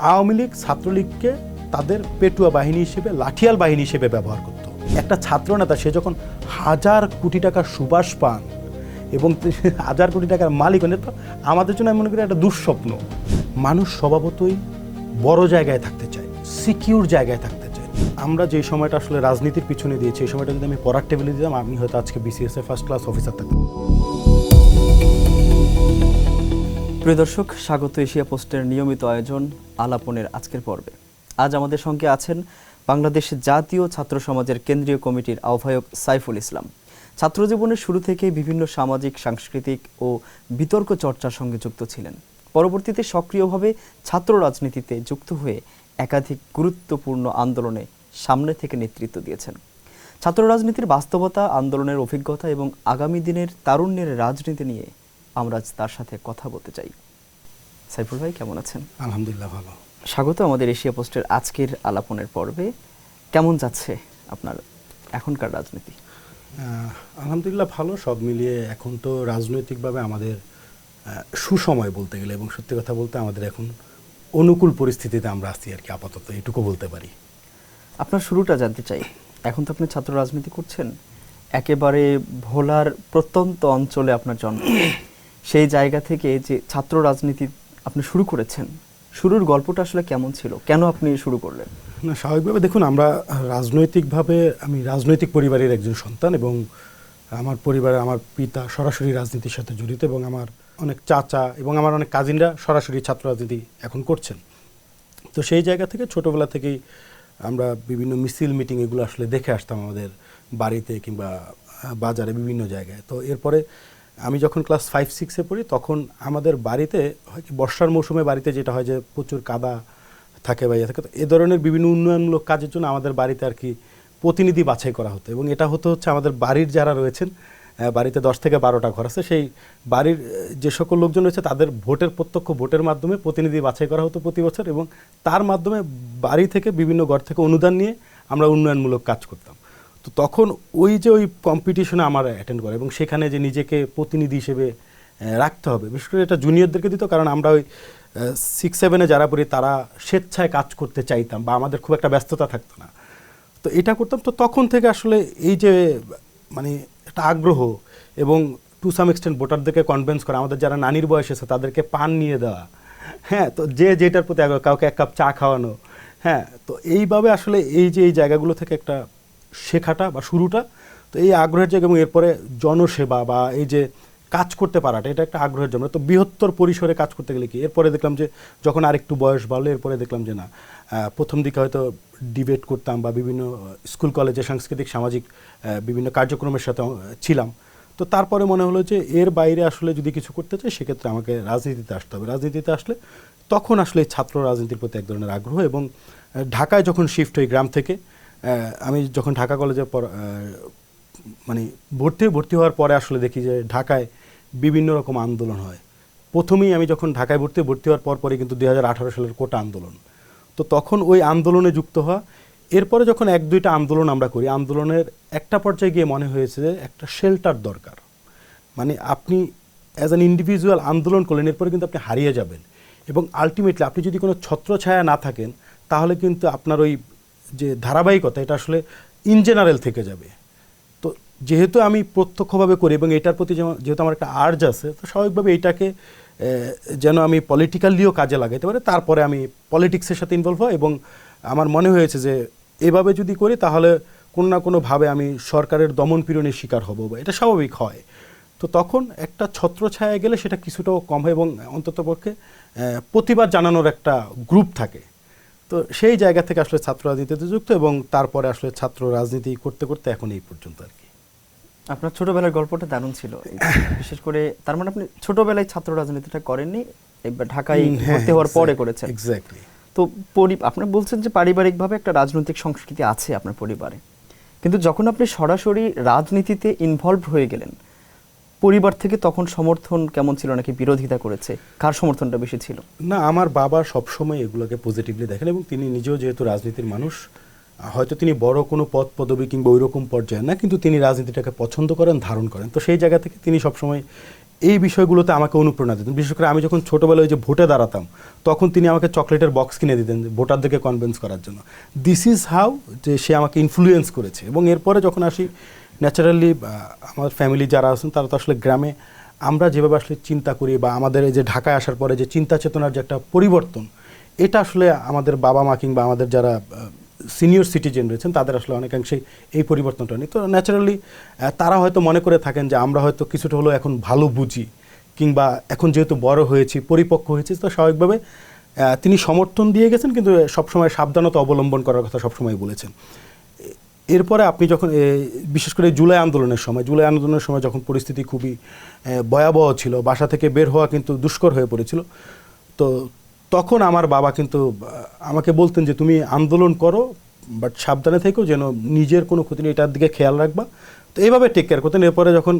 আওয়ামী লীগ ছাত্রলীগকে তাদের পেটুয়া বাহিনী হিসেবে, লাঠিয়াল বাহিনী হিসেবে ব্যবহার করত। একটা ছাত্রনেতা সে যখন 1000 কোটি টাকার সুবাস পান এবং 1000 কোটি টাকার মালিক হন, তো আমাদের জন্য আমি মনে করি একটা দুঃস্বপ্ন। মানুষ স্বভাবতই বড় জায়গায় থাকতে চায়, সিকিউর জায়গায় থাকতে চায়। আমরা যে সময়টা আসলে রাজনীতির পিছনে দিয়েছি, এই সময়টা যদি আমি পড়ার টেবিলে দিতাম, আমি হয়তো আজকে বিসিএস এর ফার্স্ট ক্লাস অফিসার থাকতাম। প্রিয় দর্শক, স্বাগত এশিয়া পোস্টের নিয়মিত আয়োজন আলাপনের আজকের পর্বে। আজ আমাদের সঙ্গে আছেন বাংলাদেশ জাতীয় ছাত্র সমাজের কেন্দ্রীয় কমিটির আহ্বায়ক সাইফুল ইসলাম। ছাত্রজীবনের শুরু থেকেই বিভিন্ন সামাজিক, সাংস্কৃতিক ও বিতর্ক চর্চার সঙ্গে যুক্ত ছিলেন। পরবর্তীতে সক্রিয়ভাবে ছাত্র রাজনীতিতে যুক্ত হয়ে একাধিক গুরুত্বপূর্ণ আন্দোলনে সামনে থেকে নেতৃত্ব দিয়েছেন। ছাত্র রাজনীতির বাস্তবতা, আন্দোলনের অভিজ্ঞতা এবং আগামী দিনের তারুণ্যের রাজনীতি নিয়ে আমরা তার সাথে কথা বলতে চাই। সাইফুল ভাই, কেমন আছেন? আলহামদুলিল্লাহ, ভালো। স্বাগত আমাদের এশিয়া পোস্টের আজকের আলাপনের পর্বে। কেমন যাচ্ছে আপনার এখনকার রাজনীতি? আলহামদুলিল্লাহ ভালো, সব মিলিয়ে এখন তো রাজনৈতিকভাবে আমাদের সুসময় বলতে গেলে, এবং সত্যি কথা বলতে আমাদের এখন অনুকূল পরিস্থিতিতে আমরা আছি আর কি, আপাতত এটুকু বলতে পারি। আপনার শুরুটা জানতে চাই। এখন তো আপনি ছাত্র রাজনীতি করছেন, একেবারে ভোলার প্রত্যন্ত অঞ্চলে আপনার জন্ম। সেই জায়গা থেকে যে ছাত্র রাজনীতি আপনি শুরু করেছেন, শুরুর গল্পটা আসলে কেমন ছিল? কেন আপনি শুরু করলেন? না, স্বাভাবিকভাবে দেখুন, আমরা রাজনৈতিকভাবে, আমি রাজনৈতিক পরিবারের একজন সন্তান, এবং আমার পরিবারে আমার পিতা সরাসরি রাজনীতির সাথে জড়িত, এবং আমার অনেক চাচা এবং আমার অনেক কাজিনরা সরাসরি ছাত্র রাজনীতি এখন করছেন। তো সেই জায়গা থেকে ছোটোবেলা থেকেই আমরা বিভিন্ন মিছিল, মিটিং এগুলো আসলে দেখে আসতাম আমাদের বাড়িতে কিংবা বাজারে, বিভিন্ন জায়গায়। তো এরপরে আমি যখন ক্লাস 5-6-এ পড়ি, তখন আমাদের বাড়িতে হয় কি, বর্ষার মৌসুমে বাড়িতে যেটা হয় যে প্রচুর কাদা থাকে বা ইয়ে থাকে, তো এ ধরনের বিভিন্ন উন্নয়নমূলক কাজের জন্য আমাদের বাড়িতে আর কি প্রতিনিধি বাছাই করা হতো। এবং এটা হচ্ছে আমাদের বাড়ির যারা রয়েছেন, বাড়িতে 10 থেকে 12টা ঘর আছে, সেই বাড়ির যে সকল লোকজন রয়েছে তাদের প্রত্যক্ষ ভোটের মাধ্যমে প্রতিনিধি বাছাই করা হতো প্রতি বছর, এবং তার মাধ্যমে বাড়ি থেকে বিভিন্ন ঘর থেকে অনুদান নিয়ে আমরা উন্নয়নমূলক কাজ করতাম। তো তখন ওই কম্পিটিশনে আমার অ্যাটেন্ড করে, এবং সেখানে যে নিজেকে প্রতিনিধি হিসেবে রাখতে হবে, বিশেষ করে এটা জুনিয়রদেরকে দিত, কারণ আমরা ওই 6-7-এ যারা পড়ি তারা স্বেচ্ছায় কাজ করতে চাইতাম, বা আমাদের খুব একটা ব্যস্ততা থাকতো না। তো এটা করতাম। তো তখন থেকে আসলে এই যে মানে একটা আগ্রহ, এবং টু সাম এক্সটেন্ট ভোটারদেরকে কনভিন্স করা, আমাদের যারা নানির বয়স আছে তাদেরকে পান নিয়ে দেওয়া, হ্যাঁ, তো যে যেটার প্রতি আগ্রহ, কাউকে 1 কাপ চা খাওয়ানো, হ্যাঁ, তো এইভাবে আসলে এই জায়গাগুলো থেকে একটা শেখাটা বা শুরুটা, তো এই আগ্রহের জায়গা, এবং এরপরে জনসেবা বা এই যে কাজ করতে পারাটা, এটা একটা আগ্রহের জন্য। তো বৃহত্তর পরিসরে কাজ করতে গেলে কি, এরপরে দেখলাম যে যখন আরেকটু বয়স বাড়লো, এরপরে দেখলাম যে না, প্রথম দিকে হয়তো ডিবেট করতাম বা বিভিন্ন স্কুল কলেজে সাংস্কৃতিক সামাজিক বিভিন্ন কার্যক্রমের সাথে ছিলাম। তো তারপরে মনে হলো যে এর বাইরে আসলে যদি কিছু করতে চাই, সেক্ষেত্রে আমাকে রাজনীতিতে আসতে হবে। রাজনীতিতে আসলে তখন আসলে ছাত্র রাজনীতির প্রতি এক ধরনের আগ্রহ, এবং ঢাকায় যখন শিফট হই গ্রাম থেকে, আমি যখন ঢাকা কলেজে মানে ভর্তি হওয়ার পরে আসলে দেখি যে ঢাকায় বিভিন্ন রকম আন্দোলন হয়। প্রথমেই আমি যখন ঢাকায় ভর্তি হওয়ার পরই কিন্তু 2018 সালের কোটা আন্দোলন। তো তখন ওই আন্দোলনে যুক্ত হওয়া, এরপরে যখন 1-2টা আন্দোলন আমরা করি, আন্দোলনের একটা পর্যায়ে গিয়ে মনে হয়েছে যে একটা শেল্টার দরকার। মানে আপনি অ্যাজ অ্যান ইন্ডিভিজুয়াল আন্দোলন করলেন, এরপরে কিন্তু আপনি হারিয়ে যাবেন, এবং আলটিমেটলি আপনি যদি কোনো ছত্রছায়া না থাকেন, তাহলে কিন্তু আপনার ওই যে ধারাবাহিকতা, এটা আসলে ইন জেনারেল থেকে যাবে। তো যেহেতু আমি প্রত্যক্ষভাবে করি, এবং এটার প্রতি যেহেতু আমার একটা আর্জ আছে, তো স্বাভাবিকভাবে এইটাকে যেন আমি পলিটিক্যালিও কাজে লাগাইতে পারি, তারপরে আমি পলিটিক্সের সাথে ইনভলভ হয়। এবং আমার মনে হয়েছে যে এভাবে যদি করি, তাহলে কোনো না কোনোভাবে আমি সরকারের দমন পীড়নের শিকার হব, বা এটা স্বাভাবিক হয়। তো তখন একটা ছত্রছায়া গেলে সেটা কিছুটাও কম হয়, এবং অন্ততপক্ষে প্রতিবাদ জানানোর একটা গ্রুপ থাকে। তো সেই জায়গা থেকে আসলে ছাত্র রাজনীতিতে যুক্ত, এবং তারপরে আসলে ছাত্র রাজনীতি করতে করতে এখন এই পর্যন্ত আর কি। আপনার ছোটবেলার গল্পটা দারুণ ছিল, বিশেষ করে তার মানে আপনি ছোটবেলায় ছাত্র রাজনীতিটা করেননি, এবার ঢাকায় ভর্তি হওয়ার পরে করেছেন। এক্স্যাক্টলি। তো আপনি বলছেন যে পারিবারিকভাবে একটা রাজনৈতিক সংস্কৃতি আছে আপনার পরিবারে, কিন্তু যখন আপনি সরাসরি রাজনীতিতে ইনভলভ হয়ে গেলেন, পরিবার থেকে তখন সমর্থন কেমন ছিল, নাকি বিরোধিতা করেছে? কার সমর্থনটা বেশি ছিল? না, আমার বাবা সবসময় এগুলোকে পজিটিভলি দেখেন, এবং তিনি নিজেও যেহেতু রাজনীতির মানুষ, হয়তো তিনি বড় কোনো পদ পদবি কিংবা ওই রকম পর্যায়ে না, কিন্তু তিনি রাজনীতিটাকে পছন্দ করেন, ধারণ করেন। তো সেই জায়গা থেকে তিনি সবসময় এই বিষয়গুলোতে আমাকে অনুপ্রেরণা দিতেন। বিশেষ করে আমি যখন ছোটোবেলায় ওই যে ভোটে দাঁড়াতাম, তখন তিনি আমাকে চকলেটের বক্স কিনে দিতেন ভোটারদেরকে কনভিন্স করার জন্য। দিস ইজ হাউ যে সে আমাকে ইনফ্লুয়েন্স করেছে। এবং এরপরে যখন আসি, ন্যাচারালি আমার ফ্যামিলি যারা আছেন তারা তো আসলে গ্রামে আমরা যেভাবে আসলে চিন্তা করি, বা আমাদের এই যে ঢাকায় আসার পরে যে চিন্তা চেতনার যে একটা পরিবর্তন, এটা আসলে আমাদের বাবা মা কিংবা আমাদের যারা সিনিয়র সিটিজেন রয়েছেন তাদের আসলে অনেকাংশেই এই পরিবর্তনটা নেই। তো ন্যাচারালি তারা হয়তো মনে করে থাকেন যে আমরা হয়তো কিছুটা হলেও এখন ভালো বুঝি, কিংবা এখন যেহেতু বড় হয়েছি, পরিপক্ক হয়েছি, তো স্বাভাবিকভাবে তিনি সমর্থন দিয়ে গেছেন, কিন্তু সবসময় সাবধানতা অবলম্বন করার কথা সবসময় বলেছেন। এরপরে আপনি যখন বিশেষ করে জুলাই আন্দোলনের সময় যখন পরিস্থিতি খুবই ভয়াবহ ছিল, বাসা থেকে বের হওয়া কিন্তু দুষ্কর হয়ে পড়েছিল, তো তখন আমার বাবা কিন্তু আমাকে বলতেন যে তুমি আন্দোলন করো, বাট সাবধানে থেকো, যেন নিজের কোনো ক্ষতি নেই, এটার দিকে খেয়াল রাখবা। তো এইভাবে টেক কেয়ার করতেন। এরপরে যখন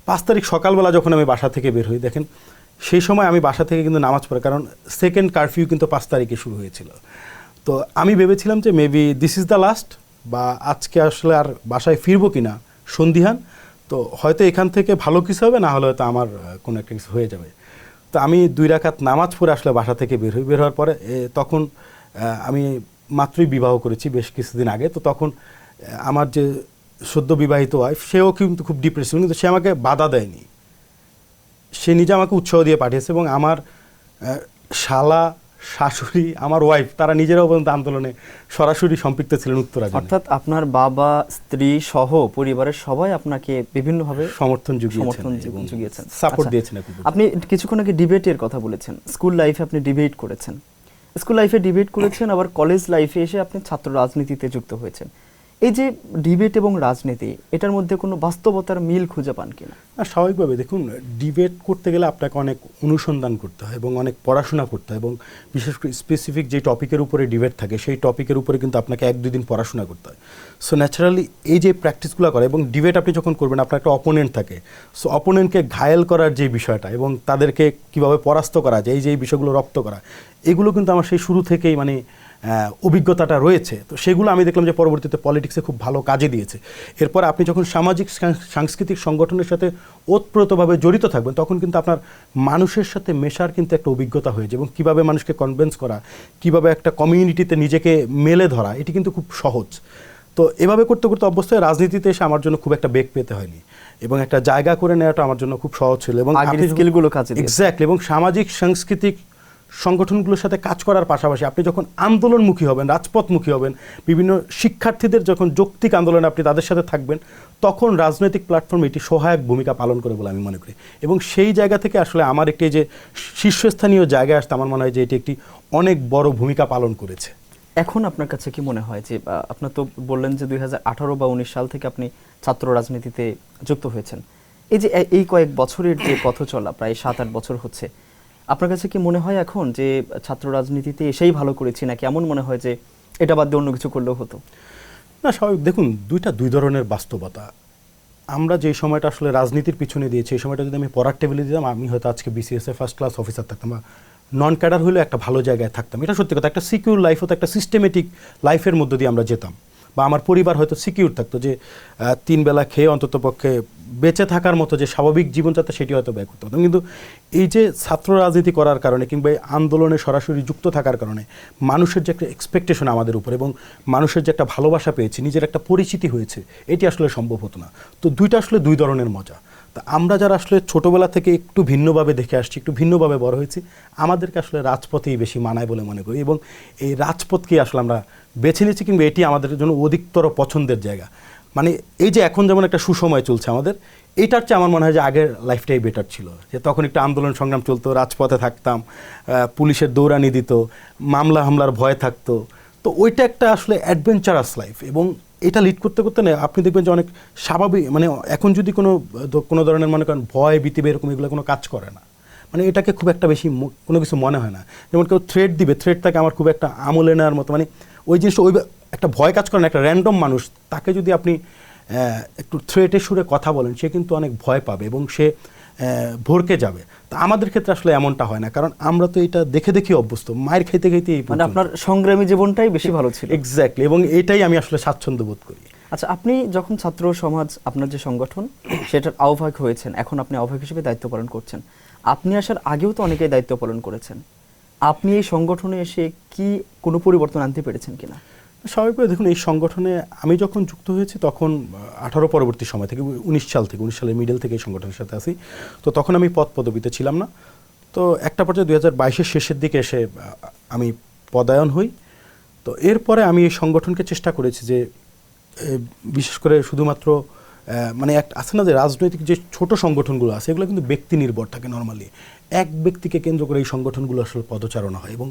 5 তারিখ সকালবেলা যখন আমি বাসা থেকে বের হই, দেখেন সেই সময় আমি বাসা থেকে কিন্তু নামাজ পড়ি, কারণ সেকেন্ড কারফিউ কিন্তু 5 তারিখে শুরু হয়েছিল। তো আমি ভেবেছিলাম যে maybe this is the last, বা আজকে আসলে আর বাসায় ফিরবো কিনা সন্দিহান, তো হয়তো এখান থেকে ভালো কিছু হবে, না হলে হয়তো আমার কোনো একটা কিছু হয়ে যাবে। তো আমি 2 রাকাত নামাজ পড়ে আসলে বাসা থেকে বের হই। বের হওয়ার পরে তখন আমি মাত্রই বিবাহ করেছি বেশ কিছুদিন আগে। তো তখন আমার যে সদ্য বিবাহিত ওয়াইফ, সেও কিন্তু খুব ডিপ্রেস ছিল, কিন্তু সে আমাকে বাধা দেয়নি, সে নিজে আমাকে উৎসাহ দিয়ে পাঠিয়েছে। এবং আমার শালা, শাশুড়ি, আমার ওয়াইফ, তারা নিজেরাও পর্যন্ত আন্দোলনে সরাসরি সম্পৃক্ত ছিলেন উত্তরা। অর্থাৎ আপনার বাবা, স্ত্রী সহ পরিবারের সবাই আপনাকে বিভিন্নভাবে সমর্থন জুগিয়েছেন, সাপোর্ট দিয়েছেন। আপনি কিছুক্ষণ আগে ডিবেটের কথা বলেছেন। স্কুল লাইফে আপনি ডিবেট করেছেন, আবার কলেজ লাইফে এসে আপনি ছাত্র রাজনীতিতে যুক্ত হয়েছেন। এই যে ডিবেট এবং রাজনীতি, এটার মধ্যে কোনো বাস্তবতার মিল খুঁজে পান কিনা? না, স্বাভাবিকভাবে দেখুন, ডিবেট করতে গেলে আপনাকে অনেক অনুসন্ধান করতে হয় এবং অনেক পড়াশোনা করতে হয়, এবং বিশেষ করে স্পেসিফিক যে টপিকের উপরে ডিবেট থাকে সেই টপিকের উপরে কিন্তু আপনাকে 1-2 দিন পড়াশোনা করতে হয়। সো ন্যাচারালি এই যে প্র্যাকটিসগুলো করে, এবং ডিবেট আপনি যখন করবেন আপনার একটা অপোনেন্ট থাকে, সো অপোনেন্টকে ঘায়েল করার যে বিষয়টা এবং তাদেরকে কীভাবে পরাস্ত করা যায়, এই যে এই বিষয়গুলো রপ্ত করা, এগুলো কিন্তু আমার সেই শুরু থেকেই মানে অভিজ্ঞতাটা রয়েছে। তো সেগুলো আমি দেখলাম যে পরবর্তীতে পলিটিক্সে খুব ভালো কাজে দিয়েছে। এরপর আপনি যখন সামাজিক সাংস্কৃতিক সংগঠনের সাথে ওতপ্রোতভাবে জড়িত থাকবেন, তখন কিন্তু আপনার মানুষের সাথে মেশার কিন্তু একটা অভিজ্ঞতা হয়েছে, এবং কীভাবে মানুষকে কনভিন্স করা, কীভাবে একটা কমিউনিটিতে নিজেকে মেলে ধরা, এটি কিন্তু খুব সহজ। তো এভাবে করতে করতে অবস্থায় রাজনীতিতে এসে আমার জন্য খুব একটা বেগ পেতে হয়নি, এবং একটা জায়গা করে নেওয়াটা আমার জন্য খুব সহজ ছিল। এবং স্কিলগুলো কাজে দিয়েছে। এক্স্যাক্টলি। এবং সামাজিক সাংস্কৃতিক সংগঠনগুলোর সাথে কাজ করার পাশাপাশি আপনি যখন আন্দোলনমুখী হবেন, রাজপথমুখী হবেন, বিভিন্ন শিক্ষার্থীদের যখন যৌক্তিক আন্দোলনে আপনি তাদের সাথে থাকবেন, তখন রাজনৈতিক প্ল্যাটফর্ম এটি সহায়ক ভূমিকা পালন করে বলে আমি মনে করি। এবং সেই জায়গা থেকে আসলে আমার একটি যে শীর্ষস্থানীয় জায়গায় আসতে আমার মনে হয় যে এটি একটি অনেক বড় ভূমিকা পালন করেছে। এখন আপনার কাছে কি মনে হয় যে আপনার তো বললেন যে 2018 বা 19 সাল থেকে আপনি ছাত্র রাজনীতিতে যুক্ত হয়েছেন, এই যে এই কয়েক বছরের যে পথ চলা, প্রায় 7-8 বছর হচ্ছে, আপনার কাছে কি মনে হয় এখন যে ছাত্র রাজনীতিতে এসেই ভালো করেছি, নাকি এমন মনে হয় যে এটা বাদ দিয়ে অন্য কিছু করলেও হতো? না, স্বাভাবিক। দেখুন, দুই ধরনের বাস্তবতা। আমরা যে সময়টা আসলে রাজনীতির পিছনে দিয়েছি, এই সময়টা যদি আমি পড়ার টেবিলে দিতাম, আমি হয়তো আজকে বিসিএস ফার্স্ট ক্লাস অফিসার থাকতাম, বা নন ক্যাডার হলেও একটা ভালো জায়গায় থাকতাম। এটা সত্যি কথা। একটা সিকিউর লাইফ হতো, একটা সিস্টেমেটিক লাইফের মধ্য দিয়ে আমরা যেতাম, বা আমার পরিবার হয়তো সিকিউর থাকতো, যে 3 বেলা খেয়ে অন্ততপক্ষে বেঁচে থাকার মতো যে স্বাভাবিক জীবনযাত্রা সেটি হয়তো ব্যয় করতে হতো। কিন্তু এই যে ছাত্র রাজনীতি করার কারণে কিংবা এই আন্দোলনে সরাসরি যুক্ত থাকার কারণে মানুষের যে একটা এক্সপেকটেশন আমাদের উপর, এবং মানুষের যে একটা ভালোবাসা পেয়েছি, নিজের একটা পরিচিতি হয়েছে, এটি আসলে সম্ভব হতো না। তো দুইটা আসলে 2 ধরনের মজা। তা আমরা যারা আসলে ছোটোবেলা থেকে একটু ভিন্নভাবে দেখে আসছি, একটু ভিন্নভাবে বড় হয়েছি, আমাদেরকে আসলে রাজপথেই বেশি মানায় বলে মনে করি, এবং এই রাজপথকেই আসলে আমরা বেছে নিয়েছি, কিংবা এটি আমাদের জন্য অধিকতর পছন্দের জায়গা। মানে এই যে এখন যেমন একটা সুসময় চলছে আমাদের, এইটার চেয়ে আমার মনে হয় যে আগের লাইফটাই বেটার ছিল, যে তখন একটু আন্দোলন সংগ্রাম চলতো, রাজপথে থাকতাম, পুলিশের দৌড়ানি দিত, মামলা হামলার ভয় থাকতো। তো ওইটা একটা আসলে অ্যাডভেঞ্চারাস লাইফ, এবং এটা লিড করতে করতে না আপনি দেখবেন যে অনেক স্বাভাবিক, মানে এখন যদি কোনো ধরনের মনে করেন ভয় ভীতি এরকম এগুলো কোনো কাজ করে না, মানে এটাকে খুব একটা বেশি কোনো কিছু মনে হয় না। যেমন কেউ থ্রেট দিবে, থ্রেটটাকে আমার খুব একটা আমলে নেওয়ার মতো, মানে ওই জিনিসটা ওই একটা ভয় কাজ করে না। একটা র্যান্ডম মানুষ, তাকে যদি আপনি একটু থ্রেটের সুরে কথা বলেন, সে কিন্তু অনেক ভয় পাবে এবং সে ভরকে যাবে। তা আমাদের ক্ষেত্রে আসলে এমনটা হয় না, কারণ আমরা তো এটা দেখে দেখে অভ্যস্ত, মায়ের খাইতে খাইতে। মানে আপনার সংগ্রামী জীবনটাই বেশি ভালো ছিল। এক্স্যাক্টলি। এবং এটাই আমি আসলে স্বাচ্ছন্দ্য বোধ করি। আচ্ছা, আপনি যখন ছাত্র সমাজ আপনার যে সংগঠন সেটার আহ্বায়ক হয়েছেন, এখন আপনি আহ্বায়ক হিসেবে দায়িত্ব পালন করছেন, আপনি আসার আগেও তো অনেকেই দায়িত্ব পালন করেছেন, আপনি এই সংগঠনে এসে কি কোনো পরিবর্তন আনতে পেরেছেন কিনা? স্বাভাবিকভাবে দেখুন, এই সংগঠনে আমি যখন যুক্ত হয়েছি তখন 18 পরবর্তী সময় থেকে 19 সালের মিডল থেকে এই সংগঠনের সাথে আছি। তো তখন আমি পদ পদবিতে ছিলাম না। তো একটা পর্যায়ে 2022-এর শেষের দিকে এসে আমি পদায়ন হই। তো এরপরে আমি এই সংগঠনকে চেষ্টা করেছি যে বিশেষ করে শুধুমাত্র মানে একটা আছে না যে রাজনৈতিক যে ছোট সংগঠনগুলো আছে এগুলো কিন্তু ব্যক্তি নির্ভর থাকে নর্মালি। এক ব্যক্তিকে কেন্দ্র করে এই সংগঠনগুলো আসলে পদচারণা হয় এবং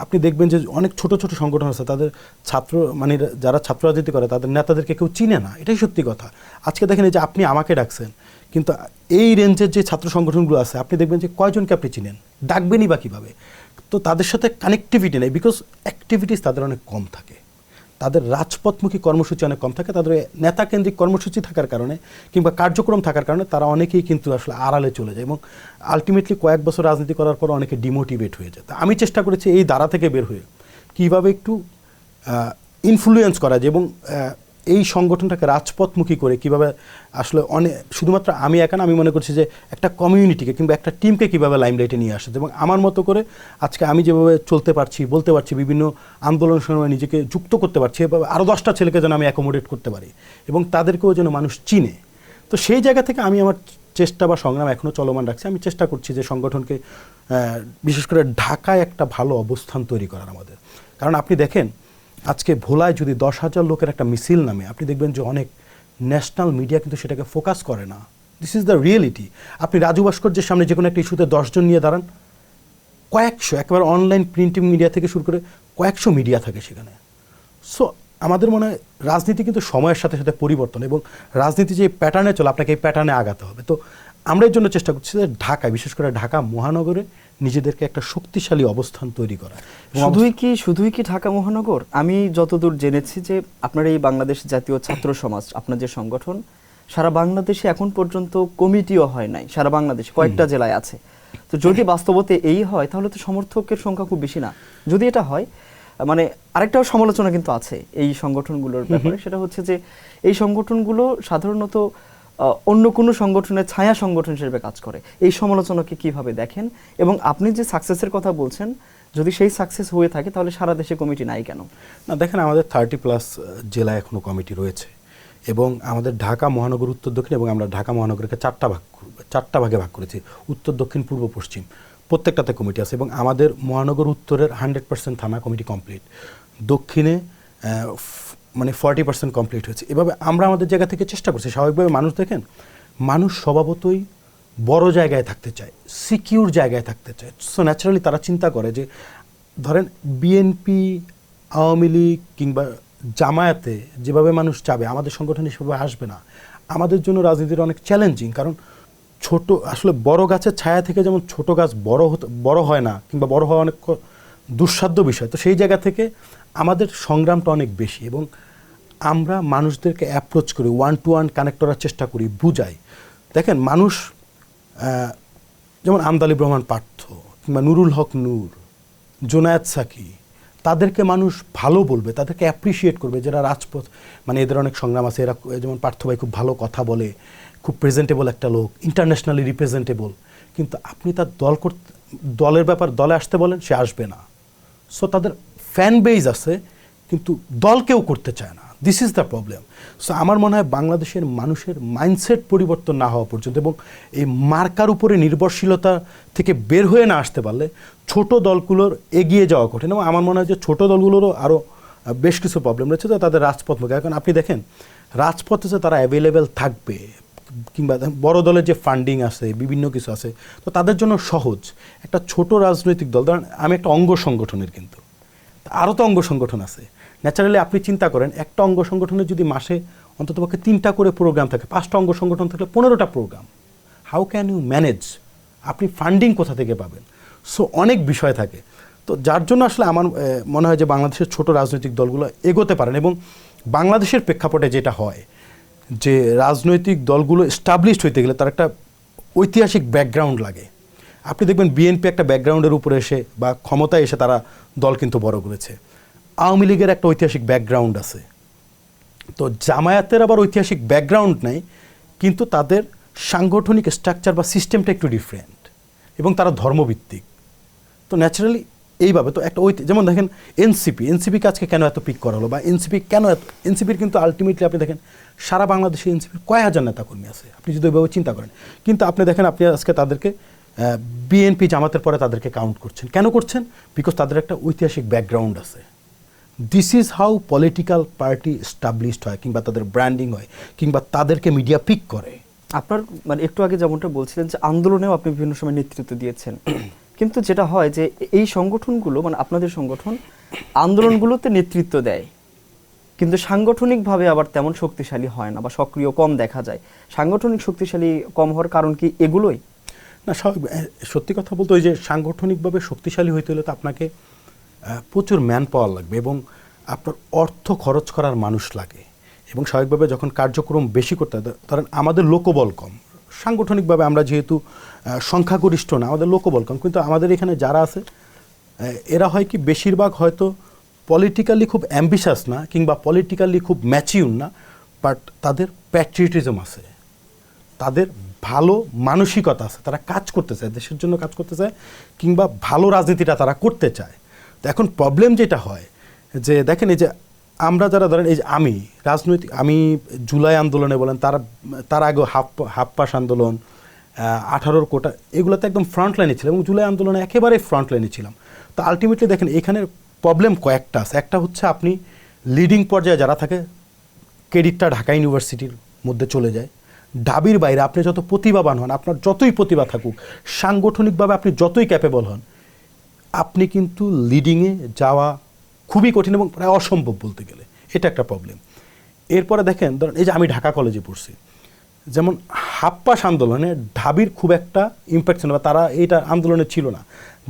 আপনি দেখবেন যে অনেক ছোট ছোট সংগঠন আছে, তাদের ছাত্র মানে যারা ছাত্র রাজনীতি করে তাদের নেতাদেরকে কেউ চিনে না, এটাই সত্যি কথা। আজকে দেখেন এই যে আপনি আমাকে ডাকছেন, কিন্তু এই রেঞ্জের যে ছাত্র সংগঠনগুলো আছে আপনি দেখবেন যে কয়জনকে আপনি চিনেন, ডাকবেনই বা কীভাবে? তো তাদের সাথে কানেক্টিভিটি নেই, বিকজ অ্যাক্টিভিটিস তাদের অনেক কম থাকে, তাদের রাজপথমুখী কর্মসূচি অনেক কম থাকে, তাদের নেতা কেন্দ্রিক কর্মসূচি থাকার কারণে কিংবা কার্যক্রম থাকার কারণে তারা অনেকেই কিন্তু আসলে আড়ালে চলে যায় এবং আলটিমেটলি কয়েক বছর রাজনীতি করার পর অনেকে ডিমোটিভেট হয়ে যায়। আমি চেষ্টা করেছি এই ধারা থেকে বের হয়ে কীভাবে একটু ইনফ্লুয়েন্স করা যায় এবং এই সংগঠনটাকে রাজপথমুখী করে কীভাবে আসলে অনেক শুধুমাত্র আমি একা না, আমি মনে করছি যে একটা কমিউনিটিকে কিংবা একটা টিমকে কীভাবে লাইমলাইটে নিয়ে আসে এবং আমার মতো করে আজকে আমি যেভাবে চলতে পারছি, বলতে পারছি, বিভিন্ন আন্দোলনের সময় নিজেকে যুক্ত করতে পারছি, এভাবে আরও 10টা ছেলেকে যেন আমি অ্যাকোমোডেট করতে পারি এবং তাদেরকেও যেন মানুষ চিনে। তো সেই জায়গা থেকে আমি আমার চেষ্টা বা সংগ্রাম এখনও চলমান রাখছি। আমি চেষ্টা করছি যে সংগঠনকে বিশেষ করে ঢাকায় একটা ভালো অবস্থান তৈরি করার আমাদের। কারণ আপনি দেখেন আজকে ভোলায় যদি 10,000 লোকের একটা মিছিল নামে, আপনি দেখবেন যে অনেক ন্যাশনাল মিডিয়া কিন্তু সেটাকে ফোকাস করে না। This is the reality. আপনি রাজু ভাস্কর্যের সামনে যে কোনো একটা ইস্যুতে 10 জন নিয়ে দাঁড়ান, কয়েকশো, একেবারে অনলাইন প্রিন্টিং মিডিয়া থেকে শুরু করে কয়েকশো মিডিয়া থাকে সেখানে। সো আমাদের মনে হয় রাজনীতি কিন্তু সময়ের সাথে সাথে পরিবর্তন এবং রাজনীতি যে প্যাটার্নে চলে আপনাকে এই প্যাটার্নে আগাতে হবে। তো আমরা এর জন্য চেষ্টা করছি যে ঢাকায়, বিশেষ করে ঢাকা মহানগরে নিজেদেরকে একটা শক্তিশালী অবস্থান তৈরি করা। শুধুই কি ঢাকা মহানগর? আমি যতদূর জেনেছি যে আপনার এই বাংলাদেশ জাতীয় ছাত্র সমাজ, আপনার যে সংগঠন, সারা বাংলাদেশে এখন পর্যন্ত কমিটিও হয় নাই, সারা বাংলাদেশে কয়েকটা জেলায় আছে। তো যদি বাস্তবতে এই হয় তাহলে তো সমর্থকের সংখ্যা খুব বেশি না। যদি এটা হয়, মানে আরেকটাও সমালোচনা কিন্তু আছে এই সংগঠনগুলোর ব্যাপারে, সেটা হচ্ছে যে এই সংগঠনগুলো সাধারণত অন্য কোনো সংগঠনের ছায়া সংগঠন হিসেবে কাজ করে। এই সমালোচনাকে কিভাবে দেখেন এবং আপনি যে সাকসেসের কথা বলছেন, যদি সেই সাকসেস হয়ে থাকে তাহলে সারা দেশে কমিটি নাই কেন? না দেখেন, আমাদের 30+ জেলায় এখনও কমিটি রয়েছে এবং আমাদের ঢাকা মহানগর, উত্তর দক্ষিণ, এবং আমরা ঢাকা মহানগরকে 4টা ভাগে ভাগ করেছি, উত্তর দক্ষিণ পূর্ব পশ্চিম, প্রত্যেকটাতে কমিটি আছে এবং আমাদের মহানগর উত্তরের 100% থানা কমিটি কমপ্লিট, দক্ষিণে মানে 40% কমপ্লিট হয়েছে। এভাবে আমরা আমাদের জায়গা থেকে চেষ্টা করছি। স্বাভাবিকভাবে মানুষ দেখেন, মানুষ স্বভাবতই বড় জায়গায় থাকতে চায়, সিকিউর জায়গায় থাকতে চায়। সো ন্যাচারালি তারা চিন্তা করে যে ধরেন বিএনপি, আওয়ামী লীগ কিংবা জামায়াতে যেভাবে মানুষ চাবে আমাদের সংগঠনে সেভাবে আসবে না। আমাদের জন্য রাজনীতির অনেক চ্যালেঞ্জিং, কারণ ছোট আসলে বড় গাছের ছায়া থেকে যেমন ছোট গাছ বড় হয় না কিংবা বড় হওয়া অনেক দুঃসাধ্য বিষয়। তো সেই জায়গা থেকে আমাদের সংগ্রামটা অনেক বেশি এবং আমরা মানুষদেরকে অ্যাপ্রোচ করি, 1-to-1 কানেক্ট করার চেষ্টা করি, বুঝাই। দেখেন মানুষ যেমন আমদালিব রহমান পার্থ কিংবা নুরুল হক নূর, জোনায়েদ সাকি, তাদেরকে মানুষ ভালো বলবে, তাদেরকে অ্যাপ্রিসিয়েট করবে যারা রাজপথ, মানে এদের অনেক সংগ্রাম আছে। এরা যেমন পার্থ ভাই খুব ভালো কথা বলে, খুব প্রেজেন্টেবল একটা লোক, ইন্টারন্যাশনালি রিপ্রেজেন্টেবল, কিন্তু আপনি তার দলের ব্যাপার দলে আসতে বলেন, সে আসবে না। সো তাদের ফ্যান বেজ আছে কিন্তু দল কেউ করতে চায় না। This is the problem. So আমার মনে হয় বাংলাদেশের মানুষের মাইন্ডসেট পরিবর্তন না হওয়া পর্যন্ত এবং এই মার্কার উপরে নির্ভরশীলতা থেকে বের হয়ে না আসতে পারলে ছোট দলগুলোর এগিয়ে যাওয়া কঠিন। এবং আমার মনে হয় যে ছোট দলগুলোরও আরও বেশ কিছু প্রবলেম রয়েছে, তো তাদের রাজপথমুখী। এখন আপনি দেখেন রাজপথে যে তারা অ্যাভেলেবেল থাকবে কিংবা বড় দলের যে ফান্ডিং আছে, বিভিন্ন কিছু আছে, তো তাদের জন্য সহজ। একটা ছোট রাজনৈতিক দল, ধরেন আমি একটা অঙ্গ সংগঠনের, কিন্তু আরও তো অঙ্গ সংগঠন আছে। ন্যাচারালি আপনি চিন্তা করেন একটা অঙ্গ সংগঠনের যদি মাসে অন্ততপক্ষে 3টা করে প্রোগ্রাম থাকে, 5টা অঙ্গ সংগঠন থাকলে 15টা programme, how can you manage? আপনি ফান্ডিং কোথা থেকে পাবেন? সো অনেক বিষয় থাকে। তো যার জন্য আসলে আমার মনে হয় যে বাংলাদেশের ছোট রাজনৈতিক দলগুলো এগোতে পারেন এবং বাংলাদেশের প্রেক্ষাপটে যেটা হয় যে রাজনৈতিক দলগুলো এস্টাবলিশড হইতে গেলে তার একটা ঐতিহাসিক ব্যাকগ্রাউন্ড লাগে। আপনি দেখবেন বিএনপি একটা ব্যাকগ্রাউন্ডের উপরে এসে বা ক্ষমতায় এসে তারা দল কিন্তু বড় করেছে। আওয়ামী লীগের একটা ঐতিহাসিক ব্যাকগ্রাউন্ড আছে, তো জামায়াতের আবার ঐতিহাসিক ব্যাকগ্রাউন্ড নেই, কিন্তু তাদের সাংগঠনিক স্ট্রাকচার বা সিস্টেমটা একটু ডিফারেন্ট এবং তারা ধর্মভিত্তিক। তো ন্যাচারালি এইভাবে তো একটা যেমন দেখেন এনসিপিকে আজকে কেন এত পিক করা হলো, বা এনসিপি কেন এত, এনসিপির কিন্তু আলটিমেটলি আপনি দেখেন সারা বাংলাদেশে এনসিপির কয় হাজার নেতাকর্মী আছে আপনি যদি ওইভাবে চিন্তা করেন, কিন্তু আপনি দেখেন আপনি আজকে তাদেরকে বিএনপি জামাতের পরে তাদেরকে কাউন্ট করছেন। কেন করছেন? বিকজ তাদের একটা ঐতিহাসিক ব্যাকগ্রাউন্ড আছে। This is how political party established হয়, কিংবা তাদের ব্র্যান্ডিং হয়, কিংবা তাদেরকে মিডিয়া পিক করে। আপনার মানে একটু আগে যেমনটা বলছিলেন যে আন্দোলনেও আপনি বিভিন্ন সময় নেতৃত্ব দিয়েছেন, কিন্তু যেটা হয় যে এই সংগঠনগুলো মানে আপনাদের সংগঠন আন্দোলনগুলোতে নেতৃত্ব দেয়, কিন্তু সাংগঠনিকভাবে আবার তেমন শক্তিশালী হয় না বা সক্রিয় কম দেখা যায়। সাংগঠনিক শক্তিশালী কম হওয়ার কারণ কি এগুলোই? না, সত্যি কথা বলতে ওই যে সাংগঠনিকভাবে শক্তিশালী হইতে হলে তো আপনাকে প্রচুর ম্যান পাওয়ার লাগবে এবং আপনার অর্থ খরচ করার মানুষ লাগে, এবং স্বাভাবিকভাবে যখন কার্যক্রম বেশি করতে হয়, ধরেন আমাদের লোকবল কম, সাংগঠনিকভাবে আমরা যেহেতু সংখ্যাগরিষ্ঠ না, আমাদের লোকবল কম, কিন্তু আমাদের এখানে যারা আছে এরা হয় কি বেশিরভাগ হয়তো পলিটিক্যালি খুব অ্যাম্বিশাস না, কিংবা পলিটিক্যালি খুব ম্যাচিউর না, বাট তাদের প্যাট্রিয়টিজম আছে, তাদের ভালো মানসিকতা আছে, তারা কাজ করতে চায়, দেশের জন্য কাজ করতে চায়, কিংবা ভালো রাজনীতিটা তারা করতে চায়। তো এখন প্রবলেম যেটা হয় যে দেখেন এই যে আমরা যারা ধরেন এই যে আমি জুলাই আন্দোলনে বলেন, তার আগে হাফ পাস আন্দোলন, 18 কোটা, এগুলোতে একদম ফ্রন্ট লাইনে ছিলাম, এবং জুলাই আন্দোলনে একেবারে ফ্রন্ট লাইনে ছিলাম। তো আলটিমেটলি দেখেন এখানের প্রবলেম কয়েকটা আছে। একটা হচ্ছে আপনি লিডিং পর্যায়ে যারা থাকে, ক্রেডিটটা ঢাকা ইউনিভার্সিটির মধ্যে চলে যায়। ঢাবির বাইরে আপনি যত প্রতিভাবান হন, আপনার যতই প্রতিভা থাকুক, সাংগঠনিকভাবে আপনি যতই ক্যাপেবল হন, আপনি কিন্তু লিডিংয়ে যাওয়া খুবই কঠিন এবং প্রায় অসম্ভব বলতে গেলে। এটা একটা প্রবলেম। এরপরে দেখেন ধরেন এই যে আমি ঢাকা কলেজে পড়ছি, যেমন হাফ পাস আন্দোলনে ঢাবির খুব একটা ইম্প্যাক্ট ছিল না, তারা এইটা আন্দোলনে ছিল না,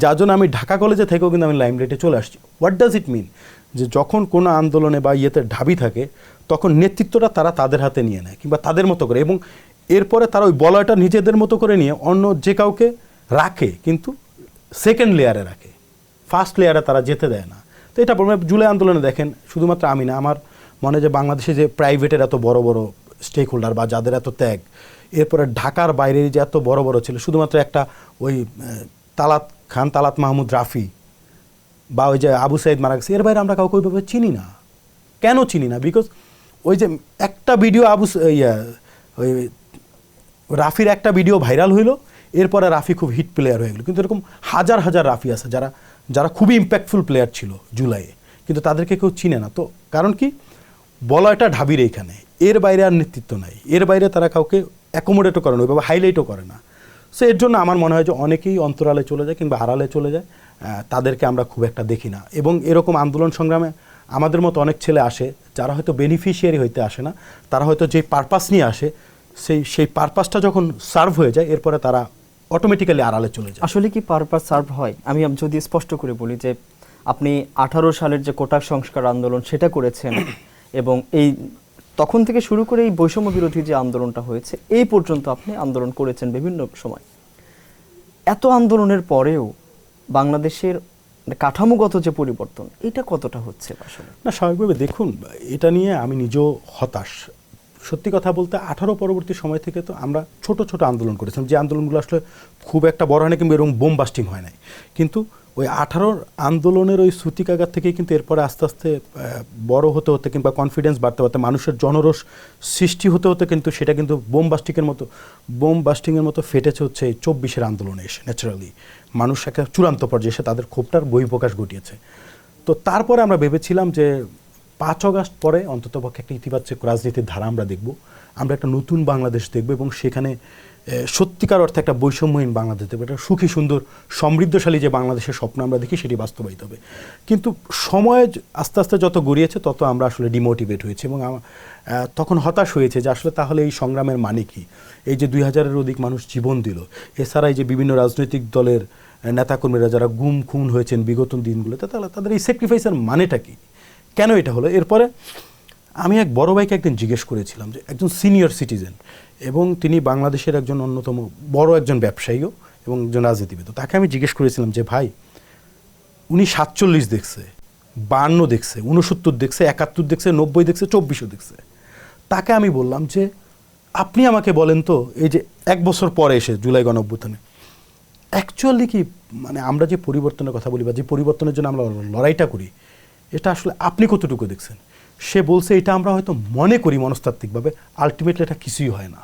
যার জন্য আমি ঢাকা কলেজে থেকেও কিন্তু আমি লাইমলাইটে চলে আসছি। হোয়াট ডাজ ইট মিন? যে যখন কোনো আন্দোলনে বা ইয়েতে ঢাবি থাকে, তখন নেতৃত্বটা তারা তাদের হাতে নিয়ে নেয়, কিংবা তাদের মতো করে, এবং এরপরে তারা ওই বলয়টা নিজেদের মতো করে নিয়ে অন্য যে কাউকে রাখে, কিন্তু সেকেন্ড লেয়ারে রাখে, ফার্স্ট লেয়ারে তারা যেতে দেয় না। তো এটা জুলাই আন্দোলনে দেখেন শুধুমাত্র আমি না, আমার মনে হয় যে বাংলাদেশে যে প্রাইভেটের এত বড় বড় স্টেক হোল্ডার বা যাদের এত ত্যাগ, এরপরে ঢাকার বাইরে যে এত বড় বড় ছিল, শুধুমাত্র একটা ওই তালাত মাহমুদ রাফি বা ওই যে আবু সাইদ মারা গেছে, এর বাইরে আমরা কাউকে ওইভাবে চিনি না। কেন চিনি না? বিকজ ওই যে একটা ভিডিও ওই রাফির একটা ভিডিও ভাইরাল হইলো, এরপরে রাফি খুব হিট প্লেয়ার হয়ে গেল, কিন্তু এরকম হাজার হাজার রাফি আছে যারা খুবই ইম্প্যাক্টফুল প্লেয়ার ছিল জুলাইয়ে, কিন্তু তাদেরকে কেউ চিনে না। তো কারণ কি? বলয়টা ঢাবির এইখানে, এর বাইরে আর নেতৃত্ব নাই, এর বাইরে তারা কাউকে অ্যাকোমোডেটও করে না, ওইভাবে হাইলাইটও করে না। সো এর জন্য আমার মনে হয় যে অনেকেই অন্তরালে চলে যায় কিংবা আড়ালে চলে যায়, তাদেরকে আমরা খুব একটা দেখি না। এবং এরকম আন্দোলন সংগ্রামে আমাদের মতো অনেক ছেলে আসে, যারা হয়তো বেনিফিশিয়ারি হইতে আসে না, তারা হয়তো যে পারপাস নিয়ে আসে, সেই পারপাসটা যখন সার্ভ হয়ে যায়, এরপরে তারা অটোমেটিক্যালি আড়ালে চলে যায়। আসলে কি পারপাস সার্ভ হয়? আমি যদি স্পষ্ট করে বলি যে আপনি 18 সালের যে কোটা সংস্কার আন্দোলন সেটা করেছেন, এবং এই তখন থেকে শুরু করে এই বৈষম্য বিরোধী যে আন্দোলনটা হয়েছে এই পর্যন্ত আপনি আন্দোলন করেছেন বিভিন্ন সময়। এত আন্দোলনের পরেও বাংলাদেশের কাঠামোগত যে পরিবর্তন, এটা কতটা হচ্ছে আসলে? না, স্বাভাবিকভাবে দেখুন, এটা নিয়ে আমি নিজেও হতাশ। সত্যি কথা বলতে 18 পরবর্তী সময় থেকে তো আমরা ছোট ছোট আন্দোলন করেছিলাম, যে আন্দোলনগুলো আসলে খুব একটা বড় হয় না, কিংবা এরকম বোম বাস্টিং হয় নাই, কিন্তু ওই 18 আন্দোলনের ওই সূতিকাগার থেকে কিন্তু এরপরে আস্তে আস্তে বড় হতে হতে কিংবা কনফিডেন্স বাড়তে বাড়তে মানুষের জনরোষ সৃষ্টি হতে হতে কিন্তু সেটা কিন্তু বোম বাস্টিংয়ের মতো ফেটেছে হচ্ছে 24-এর আন্দোলনে এসে। ন্যাচারালি মানুষ একটা চূড়ান্ত পর্যায়ে এসে তাদের ক্ষোভটার বহিঃপ্রকাশ ঘটিয়েছে। তো তারপরে আমরা ভেবেছিলাম যে 5 আগস্ট পরে অন্ততপক্ষে একটা ইতিবাচক রাজনীতির ধারা আমরা দেখব, আমরা একটা নতুন বাংলাদেশ দেখব, এবং সেখানে সত্যিকার অর্থে একটা বৈষম্যহীন বাংলাদেশ দেখব, একটা সুখী সুন্দর সমৃদ্ধশালী যে বাংলাদেশের স্বপ্ন আমরা দেখি সেটি বাস্তবায়িত হবে। কিন্তু সময় আস্তে আস্তে যত গড়িয়েছে তত আমরা আসলে ডিমোটিভেট হয়েছি, এবং তখন হতাশ হয়েছে যে আসলে তাহলে এই সংগ্রামের মানে কি? এই যে 2000-এর অধিক মানুষ জীবন দিল, এছাড়া এই যে বিভিন্ন রাজনৈতিক দলের নেতাকর্মীরা যারা গুম খুন হয়েছেন বিগত দিনগুলোতে, তাহলে তাদের এই স্যাক্রিফাইসের মানেটা কি? কেন এটা হলো? এরপরে আমি এক বড় ভাইকে একদিন জিজ্ঞেস করেছিলাম, যে একজন সিনিয়র সিটিজেন, এবং তিনি বাংলাদেশের একজন অন্যতম বড় একজন ব্যবসায়ীও এবং একজন রাজনীতিবিদ। তাকে আমি জিজ্ঞেস করেছিলাম যে ভাই, উনি 47 দেখছে, 52 দেখছে, 69 দেখছে, 71 দেখছে, 90 দেখছে, 24ও দেখছে, তাকে আমি বললাম যে আপনি আমাকে বলেন তো এই যে 1 বছর পরে এসে জুলাই গণঅভ্যুত্থানে অ্যাকচুয়ালি কি মানে আমরা যে পরিবর্তনের কথা বলি বা যে পরিবর্তনের জন্য আমরা লড়াইটা করি এটা আসলে আপনি কতটুকু দেখছেন? সে বলছে এটা আমরা হয়তো মনে করি মনস্তাত্ত্বিকভাবে, আলটিমেটলি এটা কিছুই হয় না।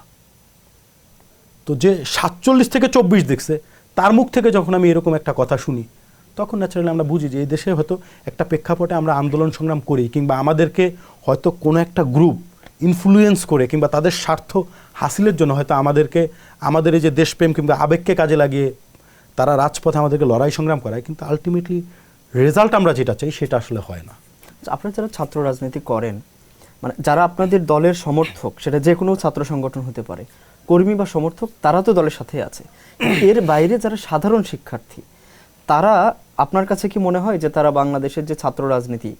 তো যে 47 থেকে 24 দেখছে তার মুখ থেকে যখন আমি এরকম একটা কথা শুনি তখন ন্যাচারালি আমরা বুঝি যে এই দেশে হয়তো একটা প্রেক্ষাপটে আমরা আন্দোলন সংগ্রাম করি কিংবা আমাদেরকে হয়তো কোনো একটা গ্রুপ ইনফ্লুয়েন্স করে কিংবা তাদের স্বার্থ হাসিলের জন্য হয়তো আমাদেরকে আমাদের এই যে দেশপ্রেম কিংবা আবেগকে কাজে লাগিয়ে তারা রাজপথে আমাদেরকে লড়াই সংগ্রাম করায়, কিন্তু আলটিমেটলি রেজাল্ট আমরা যেটা চাই সেটা আসলে হয় না। আপনারা যারা ছাত্র রাজনীতি করেন, মানে যারা আপনাদের দলের সমর্থক, সেটা যে কোনো ছাত্র সংগঠন হতে পারে, কর্মী বা সমর্থক, তারা তো দলের সাথে আছে। এর বাইরে যারা সাধারণ শিক্ষার্থী, তারা আপনার কাছে কি মনে হয় যে তারা বাংলাদেশের যে ছাত্র রাজনীতি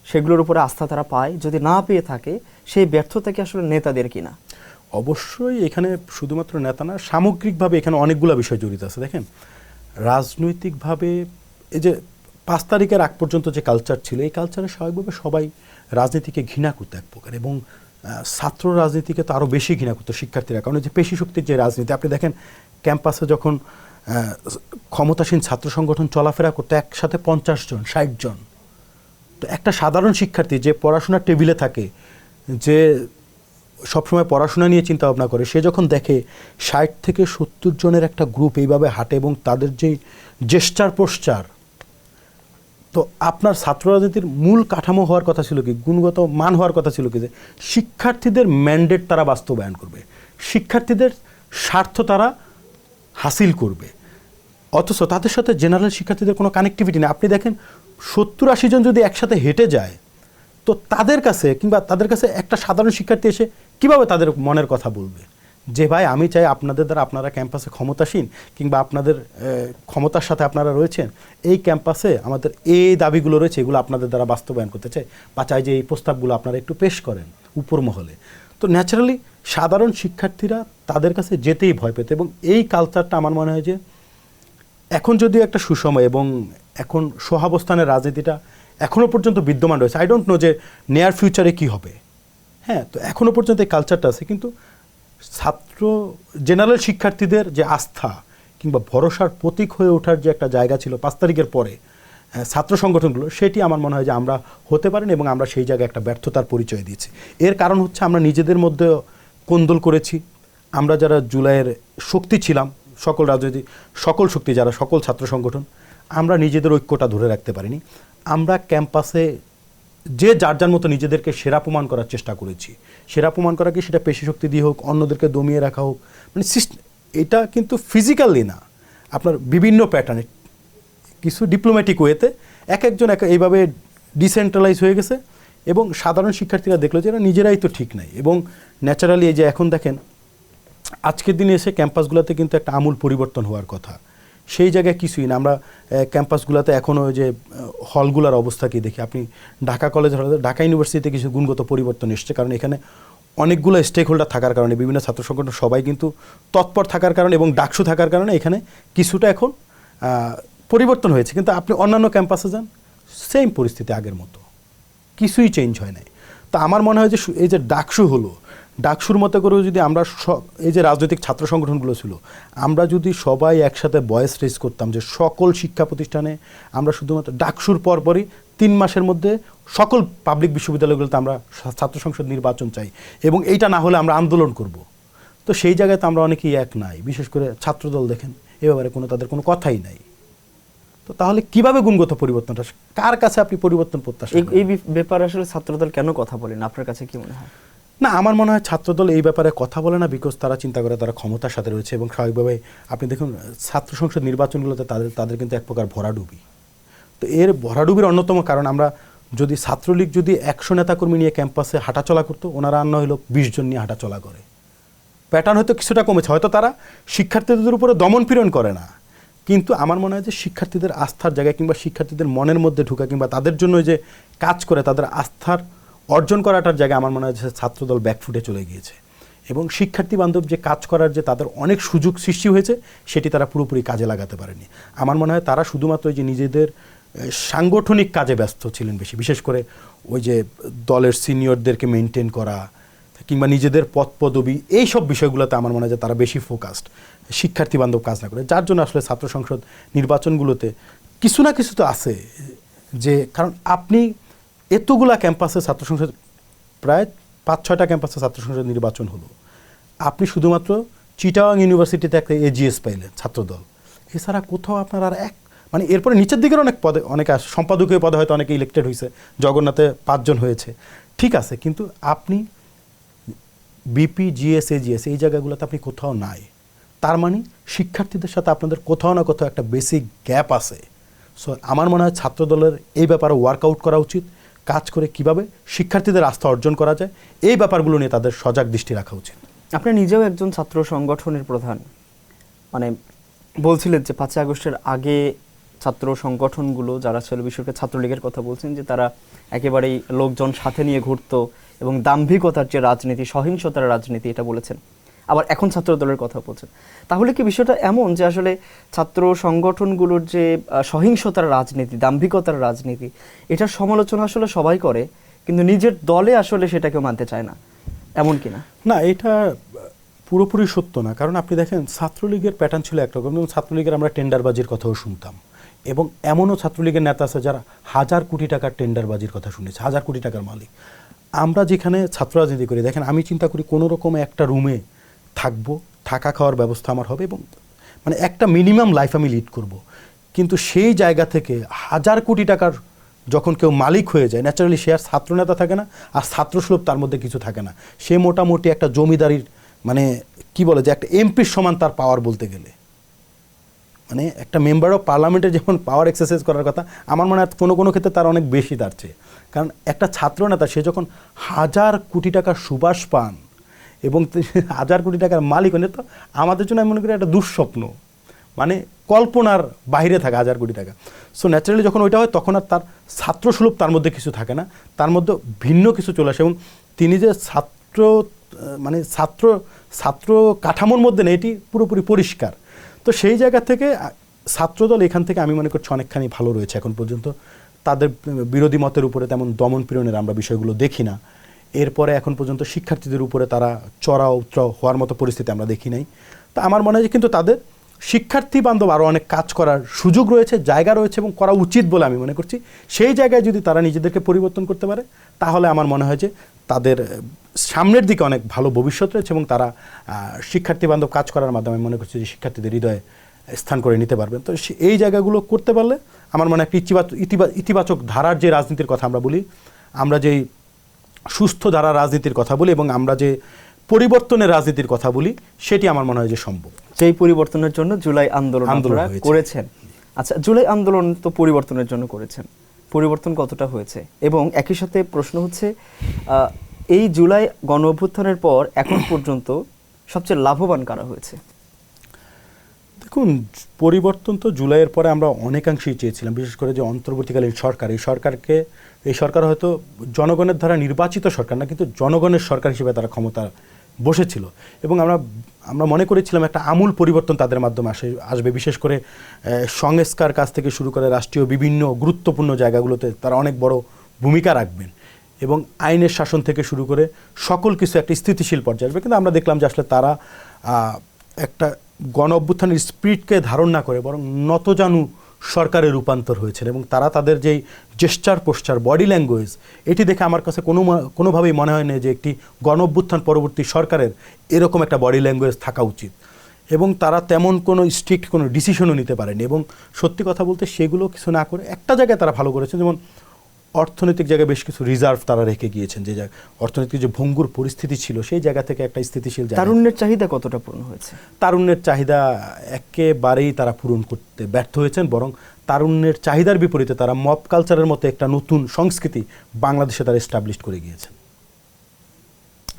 সেগুলোর উপরে আস্থা তারা পায়? যদি না পেয়ে থাকে সেই ব্যর্থতা কি আসলে নেতাদের কিনা? অবশ্যই এখানে শুধুমাত্র নেতা না, সামগ্রিকভাবে এখানে অনেকগুলো বিষয় জড়িত আছে। দেখেন, রাজনৈতিকভাবে এই যে 5 তারিখের আগ পর্যন্ত যে কালচার ছিল, এই কালচারে স্বাভাবিকভাবে সবাই রাজনীতিকে ঘৃণা করতো এক প্রকার, এবং ছাত্র রাজনীতিকে তো আরও বেশি ঘৃণা করতো শিক্ষার্থীরা। কারণ যে পেশি শক্তির যে রাজনীতি, আপনি দেখেন ক্যাম্পাসে যখন ক্ষমতাসীন ছাত্র সংগঠন চলাফেরা করতো একসাথে 50 জন 60 জন, তো একটা সাধারণ শিক্ষার্থী যে পড়াশোনার টেবিলে থাকে, যে সবসময় পড়াশোনা নিয়ে চিন্তা ভাবনা করে, সে যখন দেখে 60 থেকে 70 জনের একটা গ্রুপ এইভাবে হাঁটে এবং তাদের যেই জেস্টার পোস্টার, তো আপনার ছাত্র রাজনীতির মূল কাঠামো হওয়ার কথা ছিল কি, গুণগত মান হওয়ার কথা ছিল কি, যে শিক্ষার্থীদের ম্যান্ডেট তারা বাস্তবায়ন করবে, শিক্ষার্থীদের স্বার্থ তারা হাসিল করবে। অথচ তাদের সাথে জেনারেল শিক্ষার্থীদের কোনো কানেক্টিভিটি নেই। আপনি দেখেন 70-80 জন যদি একসাথে হেঁটে যায়, তো তাদের কাছে কিংবা তাদের কাছে একটা সাধারণ শিক্ষার্থী এসে কিভাবে তাদের মনের কথা বলবে যে ভাই আমি চাই আপনাদের দ্বারা আপনারা ক্যাম্পাসে ক্ষমতাসীন কিংবা আপনাদের ক্ষমতার সাথে আপনারা রয়েছেন, এই ক্যাম্পাসে আমাদের এই দাবিগুলো রয়েছে, এগুলো আপনাদের দ্বারা বাস্তবায়ন করতে চাই, বা চাই যে এই প্রস্তাবগুলো আপনারা একটু পেশ করেন উপর মহলে। তো ন্যাচারালি সাধারণ শিক্ষার্থীরা তাদের কাছে যেতেই ভয় পেত, এবং এই কালচারটা আমার মনে হয় যে এখন যদিও একটা সুসময় এবং এখন সহাবস্থানের রাজনীতিটা এখনও পর্যন্ত বিদ্যমান রয়েছে, আই ডোন্ট নো যে নিয়ার ফিউচারে কি হবে। হ্যাঁ, তো এখনও পর্যন্ত এই কালচারটা আছে, কিন্তু ছাত্র জেনারেল শিক্ষার্থীদের যে আস্থা কিংবা ভরসার প্রতীক হয়ে ওঠার যে একটা জায়গা ছিল 5 তারিখের পরে ছাত্র সংগঠনগুলো, সেটি আমার মনে হয় যে আমরা হতে পারিনি এবং আমরা সেই জায়গায় একটা ব্যর্থতার পরিচয় দিয়েছি। এর কারণ হচ্ছে আমরা নিজেদের মধ্যে কোন্দল করেছি। আমরা যারা জুলাইয়ের শক্তি ছিলাম, সকল রাজনৈতিক সকল শক্তি যারা সকল ছাত্র সংগঠন, আমরা নিজেদের ঐক্যটা ধরে রাখতে পারিনি। আমরা ক্যাম্পাসে যে যার যার মতো নিজেদেরকে সেরা প্রমাণ করার চেষ্টা করেছি। সেরা প্রমাণ করা কি সেটা পেশি শক্তি দিয়ে হোক, অন্যদেরকে দমিয়ে রাখা হোক, মানে এটা কিন্তু ফিজিক্যালি না, আপনার বিভিন্ন প্যাটার্নে কিছু ডিপ্লোম্যাটিক ওয়েতে এক একজন এইভাবে ডিসেন্ট্রালাইজ হয়ে গেছে, এবং সাধারণ শিক্ষার্থীরা দেখলো যে এরা নিজেরাই তো ঠিক নাই। এবং ন্যাচারালি এই যে এখন দেখেন আজকের দিনে এসে ক্যাম্পাসগুলোতে কিন্তু একটা আমূল পরিবর্তন হওয়ার কথা, সেই জায়গায় কিছুই না। আমরা ক্যাম্পাসগুলোতে এখনও যে হলগুলোর অবস্থা কি দেখি, আপনি ঢাকা কলেজ, ঢাকা ইউনিভার্সিটিতে কিছু গুণগত পরিবর্তন এসছে, কারণ এখানে অনেকগুলো স্টেক হোল্ডার থাকার কারণে, বিভিন্ন ছাত্র সংগঠন সবাই কিন্তু তৎপর থাকার কারণে এবং ডাকসু থাকার কারণে এখানে কিছুটা এখন পরিবর্তন হয়েছে। কিন্তু আপনি অন্যান্য ক্যাম্পাসে যান, সেম পরিস্থিতি আগের মতো, কিছুই চেঞ্জ হয় নাই। তো আমার মনে হয় যে এই যে ডাকসু হলো, ডাকসুর মতো করেও যদি আমরা এই যে রাজনৈতিক ছাত্র সংগঠনগুলো ছিল, আমরা যদি সবাই একসাথে ভয়েস রেজ করতাম যে সকল শিক্ষা প্রতিষ্ঠানে আমরা শুধুমাত্র ডাকসুর পরপরই 3 মাসের মধ্যে সকল পাবলিক বিশ্ববিদ্যালয়গুলোতে আমরা ছাত্র সংসদ নির্বাচন চাই, এবং এইটা না হলে আমরা আন্দোলন করব, তো সেই জায়গায় তো আমরা অনেকেই এক নাই। বিশেষ করে ছাত্রদল দেখেন এ ব্যাপারে তাদের কোনো কথাই নাই। তো তাহলে কিভাবে গুণগত পরিবর্তনটা, কার কাছে আপনি পরিবর্তন প্রত্যাশা? এই ব্যাপারে আসলে ছাত্রদল কেন কথা বলেন, আপনার কাছে কি মনে হয়? না, আমার মনে হয় ছাত্রদল এই ব্যাপারে কথা বলে না, বিকজ তারা চিন্তা করে তারা ক্ষমতার সাথে রয়েছে, এবং স্বাভাবিকভাবে আপনি দেখুন ছাত্র সংসদ নির্বাচনগুলোতে তাদের কিন্তু এক প্রকার ভরাডুবি। তো এর ভরাডুবির অন্যতম কারণ, আমরা যদি ছাত্রলীগ যদি 100 নেতাকর্মী নিয়ে ক্যাম্পাসে হাঁটাচলা করতো, ওনারা আন্ন হলো 20 জন নিয়ে হাঁটাচলা করে, প্যাটার্ন হয়তো কিছুটা কমেছে, হয়তো তারা শিক্ষার্থীদের উপরে দমন পীড়ন করে না, কিন্তু আমার মনে হয় যে শিক্ষার্থীদের আস্থার জায়গায় কিংবা শিক্ষার্থীদের মনের মধ্যে ঢুকা কিংবা তাদের জন্য যে কাজ করে তাদের আস্থার অর্জন করাটার জায়গায় আমার মনে হয় যে ছাত্রদল ব্যাকফুটে চলে গিয়েছে, এবং শিক্ষার্থী বান্ধব যে কাজ করার যে তাদের অনেক সুযোগ সৃষ্টি হয়েছে সেটি তারা পুরোপুরি কাজে লাগাতে পারেনি। আমার মনে হয় তারা শুধুমাত্র ওই যে নিজেদের সাংগঠনিক কাজে ব্যস্ত ছিলেন বেশি, বিশেষ করে ওই যে দলের সিনিয়রদেরকে মেনটেন করা কিংবা নিজেদের পদ পদবি এইসব বিষয়গুলোতে আমার মনে হয় যে তারা বেশি ফোকাসড, শিক্ষার্থী বান্ধব কাজ না করে, যার জন্য আসলে ছাত্র সংসদ নির্বাচনগুলোতে কিছু না কিছু তো আছে। যে কারণ আপনি এতগুলা ক্যাম্পাসে ছাত্র সংসদ, প্রায় 5-6টা ক্যাম্পাসে ছাত্র সংসদ নির্বাচন হলো, আপনি শুধুমাত্র চিটাগাং ইউনিভার্সিটিতে একটা এজিএস পাইলেন ছাত্রদল, এছাড়া কোথাও আপনার আর মানে এরপরে নিচের দিকের অনেক পদে অনেকে সম্পাদকীয় পদে হয়তো অনেকে ইলেক্টেড হয়েছে, জগন্নাথে 5 জন হয়েছে, ঠিক আছে, কিন্তু আপনি বিপি, জিএস, এজিএস এই জায়গাগুলোতে আপনি কোথাও নাই। তার মানে শিক্ষার্থীদের সাথে আপনাদের কোথাও না কোথাও একটা বেসিক গ্যাপ আছে। সো আমার মনে হয় ছাত্রদলের এই ব্যাপারে ওয়ার্কআউট করা উচিত, কাজ করে কিভাবে শিক্ষার্থীদের আস্থা অর্জন করা যায় এই ব্যাপারগুলো নিয়ে তাদের সজাগ দৃষ্টি রাখা উচিত। আপনি নিজেও একজন ছাত্র সংগঠনের প্রধান, মানে বলছিলেন যে 5ই আগস্টের আগে ছাত্র সংগঠনগুলো যারা ছিল, বিশেষ করে ছাত্রলীগের কথা বলছেন, যে তারা একেবারেই লোকজন সাথে নিয়ে ঘুরতো এবং দাম্ভিকতার যে রাজনীতি, সহিংসতার রাজনীতি, এটা বলেছেন। আবার এখন ছাত্র দলের কথা বলছেন। তাহলে কি বিষয়টা এমন যে আসলে ছাত্র সংগঠনগুলোর যে সহিংসতার রাজনীতি, দাম্ভিকতার রাজনীতি, এটার সমালোচনা আসলে সবাই করে, কিন্তু নিজের দলে আসলে সেটাকে মানতে চায় না, এমন কি না? না, এটা পুরোপুরি সত্য না। কারণ আপনি দেখেন ছাত্রলীগের প্যাটার্ন ছিল একরকম, এবং ছাত্রলীগের আমরা টেন্ডারবাজির কথাও শুনতাম, এবং এমনও ছাত্রলীগের নেতা আছে যারা 1000 কোটি টাকার টেন্ডারবাজির কথা শুনেছে, 1000 কোটি টাকার মালিক। আমরা যেখানে ছাত্র রাজনীতি করি, দেখেন আমি চিন্তা করি কোনো রকম একটা রুমে থাকবো, থাকা খাওয়ার ব্যবস্থা আমার হবে, এবং মানে একটা মিনিমাম লাইফ আমি লিড করব। কিন্তু সেই জায়গা থেকে 1000 কোটি টাকার যখন কেউ মালিক হয়ে যায়, ন্যাচারালি সে আর ছাত্রনেতা থাকে না, আর ছাত্রসুলভ তার মধ্যে কিছু থাকে না। সে মোটামুটি একটা জমিদারির, মানে কি বলে যে একটা এমপির সমান তার পাওয়ার বলতে গেলে, মানে একটা মেম্বার অফ পার্লামেন্টের যেমন পাওয়ার এক্সারসাইজ করার কথা, আমার মনে হয় কোনো কোনো ক্ষেত্রে তার অনেক বেশি তার চেয়ে। কারণ একটা ছাত্রনেতা সে যখন 1000 কোটি টাকার সুবাস পান এবং 1000 কোটি টাকার মালিক হন, তো আমাদের জন্য আমি মনে করি একটা দুঃস্বপ্ন, মানে কল্পনার বাইরে থাকে 1000 কোটি টাকা। সো ন্যাচারালি যখন ওইটা হয় তখন আর তার ছাত্রসুলভ তার মধ্যে কিছু থাকে না, তার মধ্যে ভিন্ন কিছু চলে আসে, এবং তিনি যে মানে ছাত্র কাঠামোর মধ্যে নেই, এটি পুরোপুরি পরিষ্কার। তো সেই জায়গা থেকে ছাত্রদল এখান থেকে আমি মনে করছি অনেকখানি ভালো রয়েছে এখন পর্যন্ত। তাদের বিরোধী মতের উপরে তেমন দমন পীড়নের আমরা বিষয়গুলো দেখি না। এরপরে এখন পর্যন্ত শিক্ষার্থীদের উপরে তারা চড়াও উতরাও হওয়ার মতো পরিস্থিতি আমরা দেখি নাই। তা আমার মনে হয় যে কিন্তু তাদের শিক্ষার্থী বান্ধব আরও অনেক কাজ করার সুযোগ রয়েছে, জায়গা রয়েছে, এবং করা উচিত বলে আমি মনে করছি। সেই জায়গায় যদি তারা নিজেদেরকে পরিবর্তন করতে পারে, তাহলে আমার মনে হয় যে তাদের সামনের দিকে অনেক ভালো ভবিষ্যৎ রয়েছে, এবং তারা শিক্ষার্থী বান্ধব কাজ করার মাধ্যমে আমি মনে করছি যে শিক্ষার্থীদের হৃদয়ে স্থান করে নিতে পারবেন। তো এই জায়গাগুলো করতে পারলে আমার মনে হয় একটা ইতিবাচক ধারার যে রাজনীতির কথা আমরা বলি, আমরা যেই সুস্থ ধারার রাজনীতির কথা বলি, এবং আমরা যে পরিবর্তনের রাজনীতির কথা বলি, সেটি আমার মনে হয় যে সম্ভব। সেই পরিবর্তনের জন্য জুলাই আন্দোলন আপনারা করেছেন। আচ্ছা, জুলাই আন্দোলন তো পরিবর্তনের জন্য করেছেন, পরিবর্তন কতটা হয়েছে? এবং একই সাথে প্রশ্ন হচ্ছে, এই জুলাই গণ অভ্যুত্থানের পর এখন পর্যন্ত সবচেয়ে লাভবান কারা হয়েছে? দেখুন, পরিবর্তন তো জুলাইয়ের পরে আমরা অনেকাংশেই চেয়েছিলাম, বিশেষ করে যে অন্তর্বর্তীকালীন সরকার, এই সরকার হয়তো জনগণের দ্বারা নির্বাচিত সরকার না, কিন্তু জনগণের সরকার হিসেবে তারা ক্ষমতা বসেছিল, এবং আমরা মনে করেছিলাম একটা আমূল পরিবর্তন তাদের মাধ্যমে আসবে। বিশেষ করে সংস্কার কাজ থেকে শুরু করে রাষ্ট্রীয় বিভিন্ন গুরুত্বপূর্ণ জায়গাগুলোতে তারা অনেক বড় ভূমিকা রাখবেন, এবং আইনের শাসন থেকে শুরু করে সকল কিছু একটা স্থিতিশীল পর্যায়ে আসবে। কিন্তু আমরা দেখলাম যে আসলে তারা একটা গণ অভ্যুত্থানের স্পিরিটকে ধারণ না করে বরং নতজানু সরকারে রূপান্তর হয়েছে, এবং তারা তাদের যেই জেস্চার, পোস্টার, বডি ল্যাঙ্গুয়েজ, এটি দেখে আমার কাছে কোনোভাবেই মনে হয় না যে একটি গণ অভ্যুত্থান পরবর্তী সরকারের এরকম একটা বডি ল্যাঙ্গুয়েজ থাকা উচিত, এবং তারা তেমন কোনো স্ট্রিক্ট কোনো ডিসিশনও নিতে পারেনি। এবং সত্যি কথা বলতে সেগুলো কিছু না করে একটা জায়গায় তারা ভালো করেছেন, যেমন অর্থনৈতিক জায়গায় বেশ কিছু রিজার্ভ তারা রেখে গিয়েছেন, যে অর্থনৈতিক যে ভঙ্গুর পরিস্থিতি ছিল সেই জায়গা থেকে একটা স্থিতিশীল জায়গা। তারুণ্যের চাহিদা কতটা পূরণ হয়েছে? তারুণ্যের চাহিদা একেবারেই তারা পূরণ করতে ব্যর্থ হয়েছেন, বরং তারুণ্যের চাহিদার বিপরীতে তারা মব কালচারের মতো একটা নতুন সংস্কৃতি বাংলাদেশে তারা এস্টাবলিশ করে গিয়েছেন।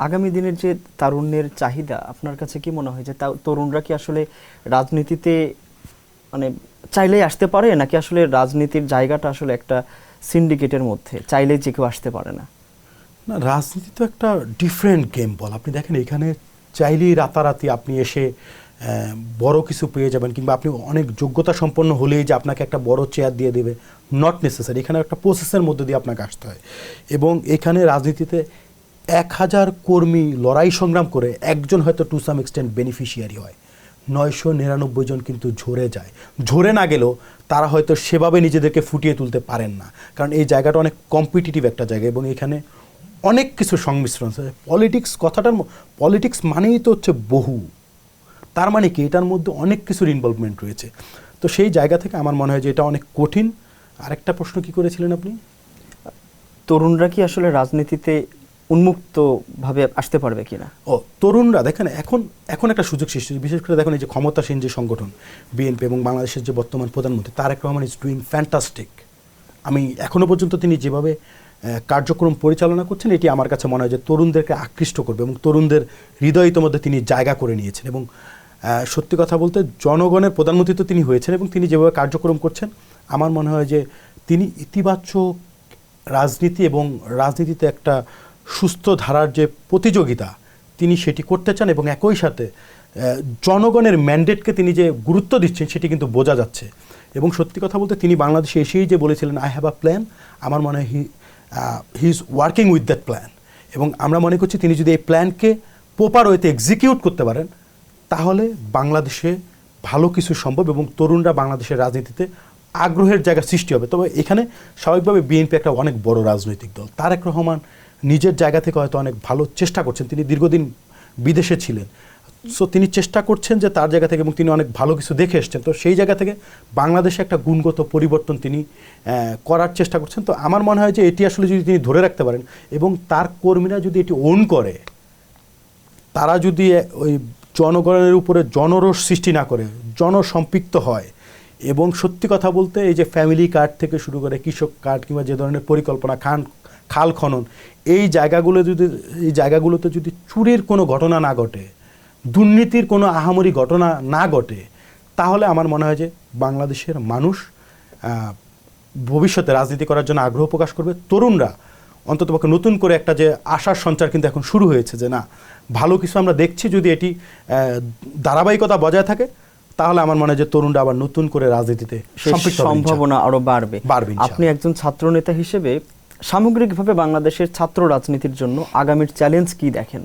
আগামী দিনের যে তারুণ্যের চাহিদা, আপনার কাছে কি মনে হয় যে তরুণরা কি আসলে রাজনীতিতে মানে চাইলেই আসতে পারে, নাকি আসলে রাজনীতির জায়গাটা আসলে একটা সিন্ডিকেটের মধ্যে, চাইলেই যে কেউ আসতে পারে না? না, রাজনীতি তো একটা ডিফারেন্ট গেম বল। আপনি দেখেন এখানে চাইলেই রাতারাতি আপনি এসে বড় কিছু পেয়ে যাবেন, কিংবা আপনি অনেক যোগ্যতা সম্পন্ন হলেই যে আপনাকে একটা বড় চেয়ার দিয়ে দেবে, নট নেসেসারি। এখানে একটা প্রসেসের মধ্যে দিয়ে আপনাকে আসতে হয়, এবং এখানে রাজনীতিতে 1000 কর্মী লড়াই সংগ্রাম করে একজন হয়তো টু সাম এক্সটেন্ট বেনিফিশিয়ারি হয়, 999 জন কিন্তু ঝরে যায়। ঝরে না গেলেও তারা হয়তো সেভাবে নিজেদেরকে ফুটিয়ে তুলতে পারেন না, কারণ এই জায়গাটা অনেক কম্পিটিটিভ একটা জায়গা এবং এখানে অনেক কিছু সংমিশ্রণ আছে। পলিটিক্স মানেই তো হচ্ছে বহু, তার মানে কি এটার মধ্যে অনেক কিছুর ইনভলভমেন্ট রয়েছে। তো সেই জায়গা থেকে আমার মনে হয় যে এটা অনেক কঠিন। আরেকটা প্রশ্ন কি করেছিলেন আপনি? তরুণরা কি আসলে রাজনীতিতে উন্মুক্তভাবে আসতে পারবে কিনা? তরুণরা দেখেন এখন একটা সুযোগ সৃষ্টি, বিশেষ করে দেখুন এই যে ক্ষমতাসীন যে সংগঠন বিএনপি এবং বাংলাদেশের যে বর্তমান প্রধানমন্ত্রী Tarique Rahman is doing fantastic. আমি এখনো পর্যন্ত তিনি যেভাবে কার্যক্রম পরিচালনা করছেন এটি আমার কাছে মনে হয় যে তরুণদেরকে আকৃষ্ট করবে এবং তরুণদের হৃদয় ইতিমধ্যে তিনি জায়গা করে নিয়েছেন। এবং সত্যি কথা বলতে জনগণের প্রধানমন্ত্রী তো তিনি হয়েছেন এবং তিনি যেভাবে কার্যক্রম করছেন আমার মনে হয় যে তিনি ইতিবাচক রাজনীতি এবং রাজনীতিতে একটা সুস্থ ধারার যে প্রতিযোগিতা তিনি সেটি করতে চান এবং একই সাথে জনগণের ম্যান্ডেটকে তিনি যে গুরুত্ব দিচ্ছেন সেটি কিন্তু বোঝা যাচ্ছে। এবং সত্যি কথা বলতে তিনি বাংলাদেশে এসেই যে বলেছিলেন আই হ্যাভ আ প্ল্যান, আমার মনে হয় he is working with that plan. এবং আমরা মনে করছি তিনি যদি এই প্ল্যানকে প্রপার ওয়েতে এক্সিকিউট করতে পারেন তাহলে বাংলাদেশে ভালো কিছু সম্ভব এবং তরুণরা বাংলাদেশের রাজনীতিতে আগ্রহের জায়গা সৃষ্টি হবে। তবে এখানে স্বাভাবিকভাবে বিএনপি একটা অনেক বড় রাজনৈতিক দল। তারেক রহমান নিজের জায়গা থেকে হয়তো অনেক ভালো চেষ্টা করছেন, তিনি দীর্ঘদিন বিদেশে ছিলেন, সো তিনি চেষ্টা করছেন যে তার জায়গা থেকে, এবং তিনি অনেক ভালো কিছু দেখে এসছেন, তো সেই জায়গা থেকে বাংলাদেশে একটা গুণগত পরিবর্তন তিনি করার চেষ্টা করছেন। তো আমার মনে হয় যে এটি আসলে যদি তিনি ধরে রাখতে পারেন এবং তার কর্মীরা যদি এটি ওন করে, তারা যদি ওই জনগণের উপরে জনরোষ সৃষ্টি না করে জনসম্পৃক্ত হয় এবং সত্যি কথা বলতে এই যে ফ্যামিলি কার্ড থেকে শুরু করে কৃষক কার্ড কিংবা যে ধরনের পরিকল্পনা খাল খনন এই জায়গাগুলোতে যদি চুরির কোনো ঘটনা না ঘটে, দুর্নীতির কোনো আহামরি ঘটনা না ঘটে, তাহলে আমার মনে হয় যে বাংলাদেশের মানুষ ভবিষ্যতে রাজনীতি করার জন্য আগ্রহ প্রকাশ করবে। তরুণরা অন্ততপক্ষে নতুন করে একটা যে আশার সঞ্চার কিন্তু এখন শুরু হয়েছে যে না, ভালো কিছু আমরা দেখছি, যদি এটি ধারাবাহিকতা বজায় থাকে তাহলে আমার মনে হয় যে তরুণরা আবার নতুন করে রাজনীতিতে সম্ভাবনা আরো বাড়বে। আপনি একজন ছাত্র নেতা হিসেবে সামগ্রিকভাবে বাংলাদেশের ছাত্র রাজনীতির জন্য আগামীর চ্যালেঞ্জ কি দেখেন?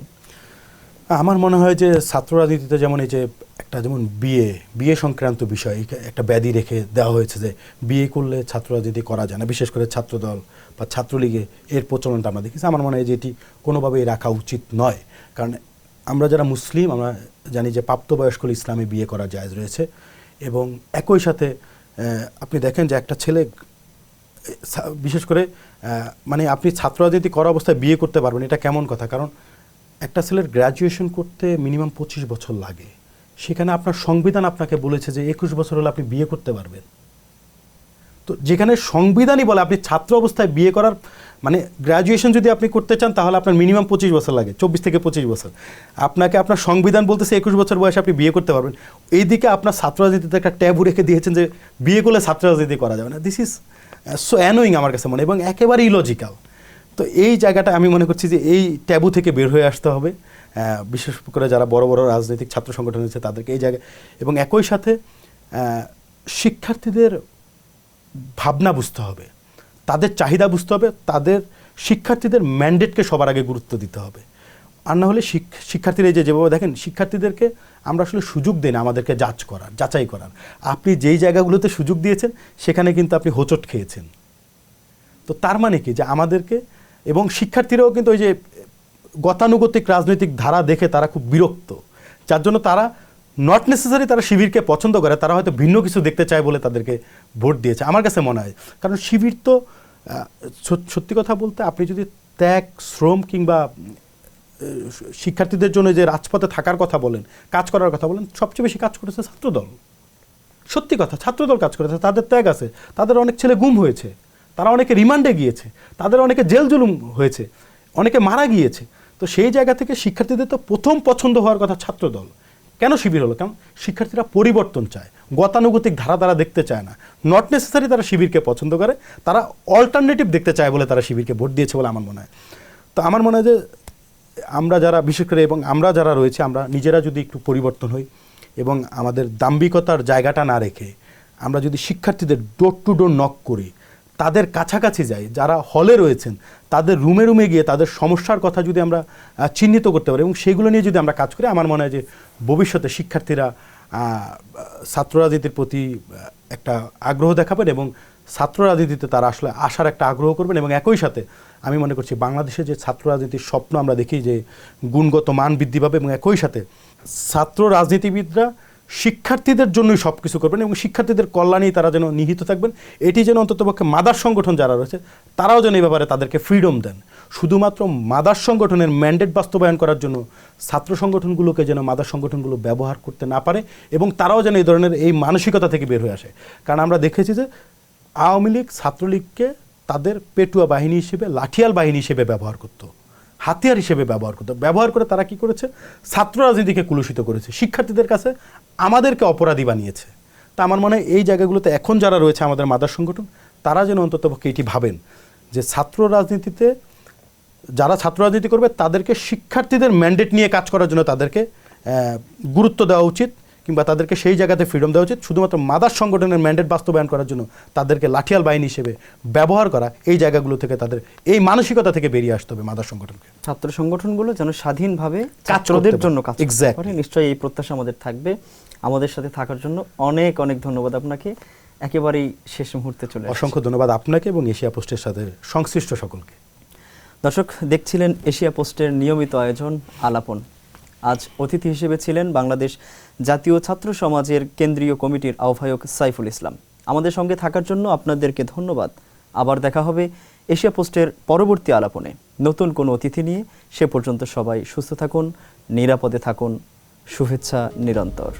আমার মনে হয় যে ছাত্র রাজনীতিতে যেমন এই যে একটা যেমন বিয়ে সংক্রান্ত বিষয় একটা ব্যাধি রেখে দেওয়া হয়েছে যে বিয়ে করলে ছাত্র রাজনীতি করা যায় না, বিশেষ করে ছাত্রদল বা ছাত্রলীগে এর প্রচলনটা আমরা দেখেছি। আমার মনে হয় যে এটি কোনোভাবেই রাখা উচিত নয়, কারণ আমরা যারা মুসলিম আমরা জানি যে প্রাপ্তবয়স্ক ইসলামে বিয়ে করা জায়েজ রয়েছে। এবং একই সাথে আপনি দেখেন যে একটা ছেলে বিশেষ করে মানে আপনি ছাত্র রাজনীতি করা অবস্থায় বিয়ে করতে পারবেন, এটা কেমন কথা? কারণ একটা ছেলের গ্র্যাজুয়েশন করতে মিনিমাম 25 বছর লাগে, সেখানে আপনার সংবিধান আপনাকে বলেছে যে 21 বছর হলে আপনি বিয়ে করতে পারবেন। তো যেখানে সংবিধানই বলে আপনি ছাত্র অবস্থায় বিয়ে করার মানে গ্র্যাজুয়েশন যদি আপনি করতে চান তাহলে আপনার মিনিমাম 25 বছর লাগে, 24 থেকে 25 বছর। আপনাকে আপনার সংবিধান বলতেছে 21 বছর বয়সে আপনি বিয়ে করতে পারবেন, এইদিকে আপনার ছাত্র রাজনীতিতে একটা ট্যাবু রেখে দিয়েছেন যে বিয়ে করলে ছাত্র রাজনীতি করা যাবে না। দিস ইজ সো অ্যানোয়িং আমার কাছে মনে, এবং একেবারে ইলজিক্যাল। তো এই জায়গাটা আমি মনে করছি যে এই ট্যাবু থেকে বের হয়ে আসতে হবে, বিশেষ করে যারা বড় বড় রাজনৈতিক ছাত্র সংগঠন হয়েছে তাদেরকে এই জায়গায়, এবং একই সাথে শিক্ষার্থীদের ভাবনা বুঝতে হবে, তাদের চাহিদা বুঝতে হবে, শিক্ষার্থীদের ম্যান্ডেটকে সবার আগে গুরুত্ব দিতে হবে। আর না হলে শিক্ষার্থীরা যেভাবে দেখেন, শিক্ষার্থীদেরকে আমরা আসলে সুযোগ দিই না আমাদেরকে যাচাই করার। আপনি যেই জায়গাগুলোতে সুযোগ দিয়েছেন সেখানে কিন্তু আপনি হোঁচট খেয়েছেন। তো তার মানে কি যে আমাদেরকে, এবং শিক্ষার্থীরাও কিন্তু ওই যে গতানুগতিক রাজনৈতিক ধারা দেখে তারা খুব বিরক্ত, যার জন্য তারা নট নেসেসারি তারা শিবিরকে পছন্দ করে, তারা হয়তো ভিন্ন কিছু দেখতে চায় বলে তাদেরকে ভোট দিয়েছে আমার কাছে মনে হয়। কারণ শিবির তো সত্যি কথা বলতে আপনি যদি ত্যাগ, শ্রম কিংবা শিক্ষার্থীদের জন্য যে রাজপথে থাকার কথা বলেন, কাজ করার কথা বলেন, সবচেয়ে বেশি কাজ করেছে ছাত্রদল। সত্যি কথা, ছাত্রদল কাজ করেছে, তাদের ত্যাগ আছে, তাদের অনেক ছেলে গুম হয়েছে, তারা অনেকে রিমান্ডে গিয়েছে, তাদের অনেকে জেল জুলুম হয়েছে, অনেকে মারা গিয়েছে। তো সেই জায়গা থেকে শিক্ষার্থীদের তো প্রথম পছন্দ হওয়ার কথা ছাত্রদল। কেন শিবির হলো? কারণ শিক্ষার্থীরা পরিবর্তন চায়, গতানুগতিক ধারা তারা দেখতে চায় না, নট নেসেসারি তারা শিবিরকে পছন্দ করে, তারা অল্টারনেটিভ দেখতে চায় বলে তারা শিবিরকে ভোট দিয়েছে বলে আমার মনে হয়। তো আমার মনে হয় যে আমরা যারা বিশেষ করে এবং আমরা যারা রয়েছে আমরা নিজেরা যদি একটু পরিবর্তন হই এবং আমাদের দাম্ভিকতার জায়গাটা না রেখে আমরা যদি শিক্ষার্থীদের ডোর টু ডোর নক করি, তাদের কাছাকাছি যাই, যারা হলে রয়েছেন তাদের রুমে রুমে গিয়ে তাদের সমস্যার কথা যদি আমরা চিহ্নিত করতে পারি এবং সেগুলো নিয়ে যদি আমরা কাজ করি, আমার মনে হয় যে ভবিষ্যতে শিক্ষার্থীরা ছাত্র রাজনীতির প্রতি একটা আগ্রহ দেখাবেন এবং ছাত্র রাজনীতিতে তারা আসলে আসার একটা আগ্রহ করবেন। এবং একই সাথে আমি মনে করছি বাংলাদেশে যে ছাত্র রাজনীতির স্বপ্ন আমরা দেখি যে গুণগত মান বৃদ্ধি পাবে, এবং একই সাথে ছাত্র রাজনীতিবিদরা শিক্ষার্থীদের জন্যই সব কিছু করবেন এবং শিক্ষার্থীদের কল্যাণেই তারা যেন নিহিত থাকবেন। এটি যেন অন্ততপক্ষে মাদার সংগঠন যারা রয়েছে তারাও যেন এই ব্যাপারে তাদেরকে ফ্রিডম দেন। শুধুমাত্র মাদার সংগঠনের ম্যান্ডেট বাস্তবায়ন করার জন্য ছাত্র সংগঠনগুলোকে যেন মাদার সংগঠনগুলো ব্যবহার করতে না পারে এবং তারাও যেন এই ধরনের এই মানসিকতা থেকে বের হয়ে আসে। কারণ আমরা দেখেছি যে আওয়ামী লীগ ছাত্রলীগকে তাদের পেটুয়া বাহিনী হিসেবে, লাঠিয়াল বাহিনী হিসেবে ব্যবহার করতো, হাতিয়ার হিসেবে ব্যবহার করতো। ব্যবহার করে তারা কি করেছে? ছাত্র রাজনীতিকে কুলুষিত করেছে, শিক্ষার্থীদের কাছে আমাদেরকে অপরাধী বানিয়েছে। তা আমার মনে হয় এই জায়গাগুলোতে এখন যারা রয়েছে আমাদের মাদার সংগঠন, তারা যেন অন্ততপক্ষে এটি ভাবেন যে ছাত্র রাজনীতিতে যারা ছাত্র রাজনীতি করবে তাদেরকে শিক্ষার্থীদের ম্যান্ডেট নিয়ে কাজ করার জন্য তাদেরকে গুরুত্ব দেওয়া উচিত, কিংবা তাদেরকে সেই জায়গাতে ফ্রিডম দেওয়া উচিত। শুধুমাত্র মাদার সংগঠনের ম্যান্ডেট বাস্তবায়ন করার জন্য তাদেরকে লাঠিয়াল বাহিনী হিসেবে ব্যবহার করা, এই জায়গাগুলো থেকে তাদের এই মানসিকতা থেকে বেরিয়ে আসতে হবে মাদার সংগঠনকে। ছাত্র সংগঠনগুলো যেন স্বাধীনভাবে ছাত্রদের জন্য কাজ করতে Exactly. পারে। নিশ্চয়ই এই প্রত্যাশা আমাদের থাকবে। আমাদের সাথে থাকার জন্য অনেক অনেক ধন্যবাদ আপনাকে। একেবারেই শেষ মুহূর্তে চলে আসছি। অসংখ্য ধন্যবাদ আপনাকে এবং এশিয়া পোস্টের সাথে সংশ্লিষ্ট সকলকে। দর্শক, দেখছিলেন এশিয়া পোস্টের নিয়মিত আয়োজন আলাপন। আজ অতিথি হিসেবে ছিলেন বাংলাদেশ জাতীয় ছাত্র সমাজের কেন্দ্রীয় কমিটির আহ্বায়ক সাইফুল ইসলাম। আমাদের সঙ্গে থাকার জন্য আপনাদেরকে ধন্যবাদ। আবার দেখা হবে এশিয়া পোস্টের পরবর্তী আলাপনে নতুন কোনো অতিথি নিয়ে। সে পর্যন্ত সবাই সুস্থ থাকুন, নিরাপদে থাকুন। শুভেচ্ছা নিরন্তর।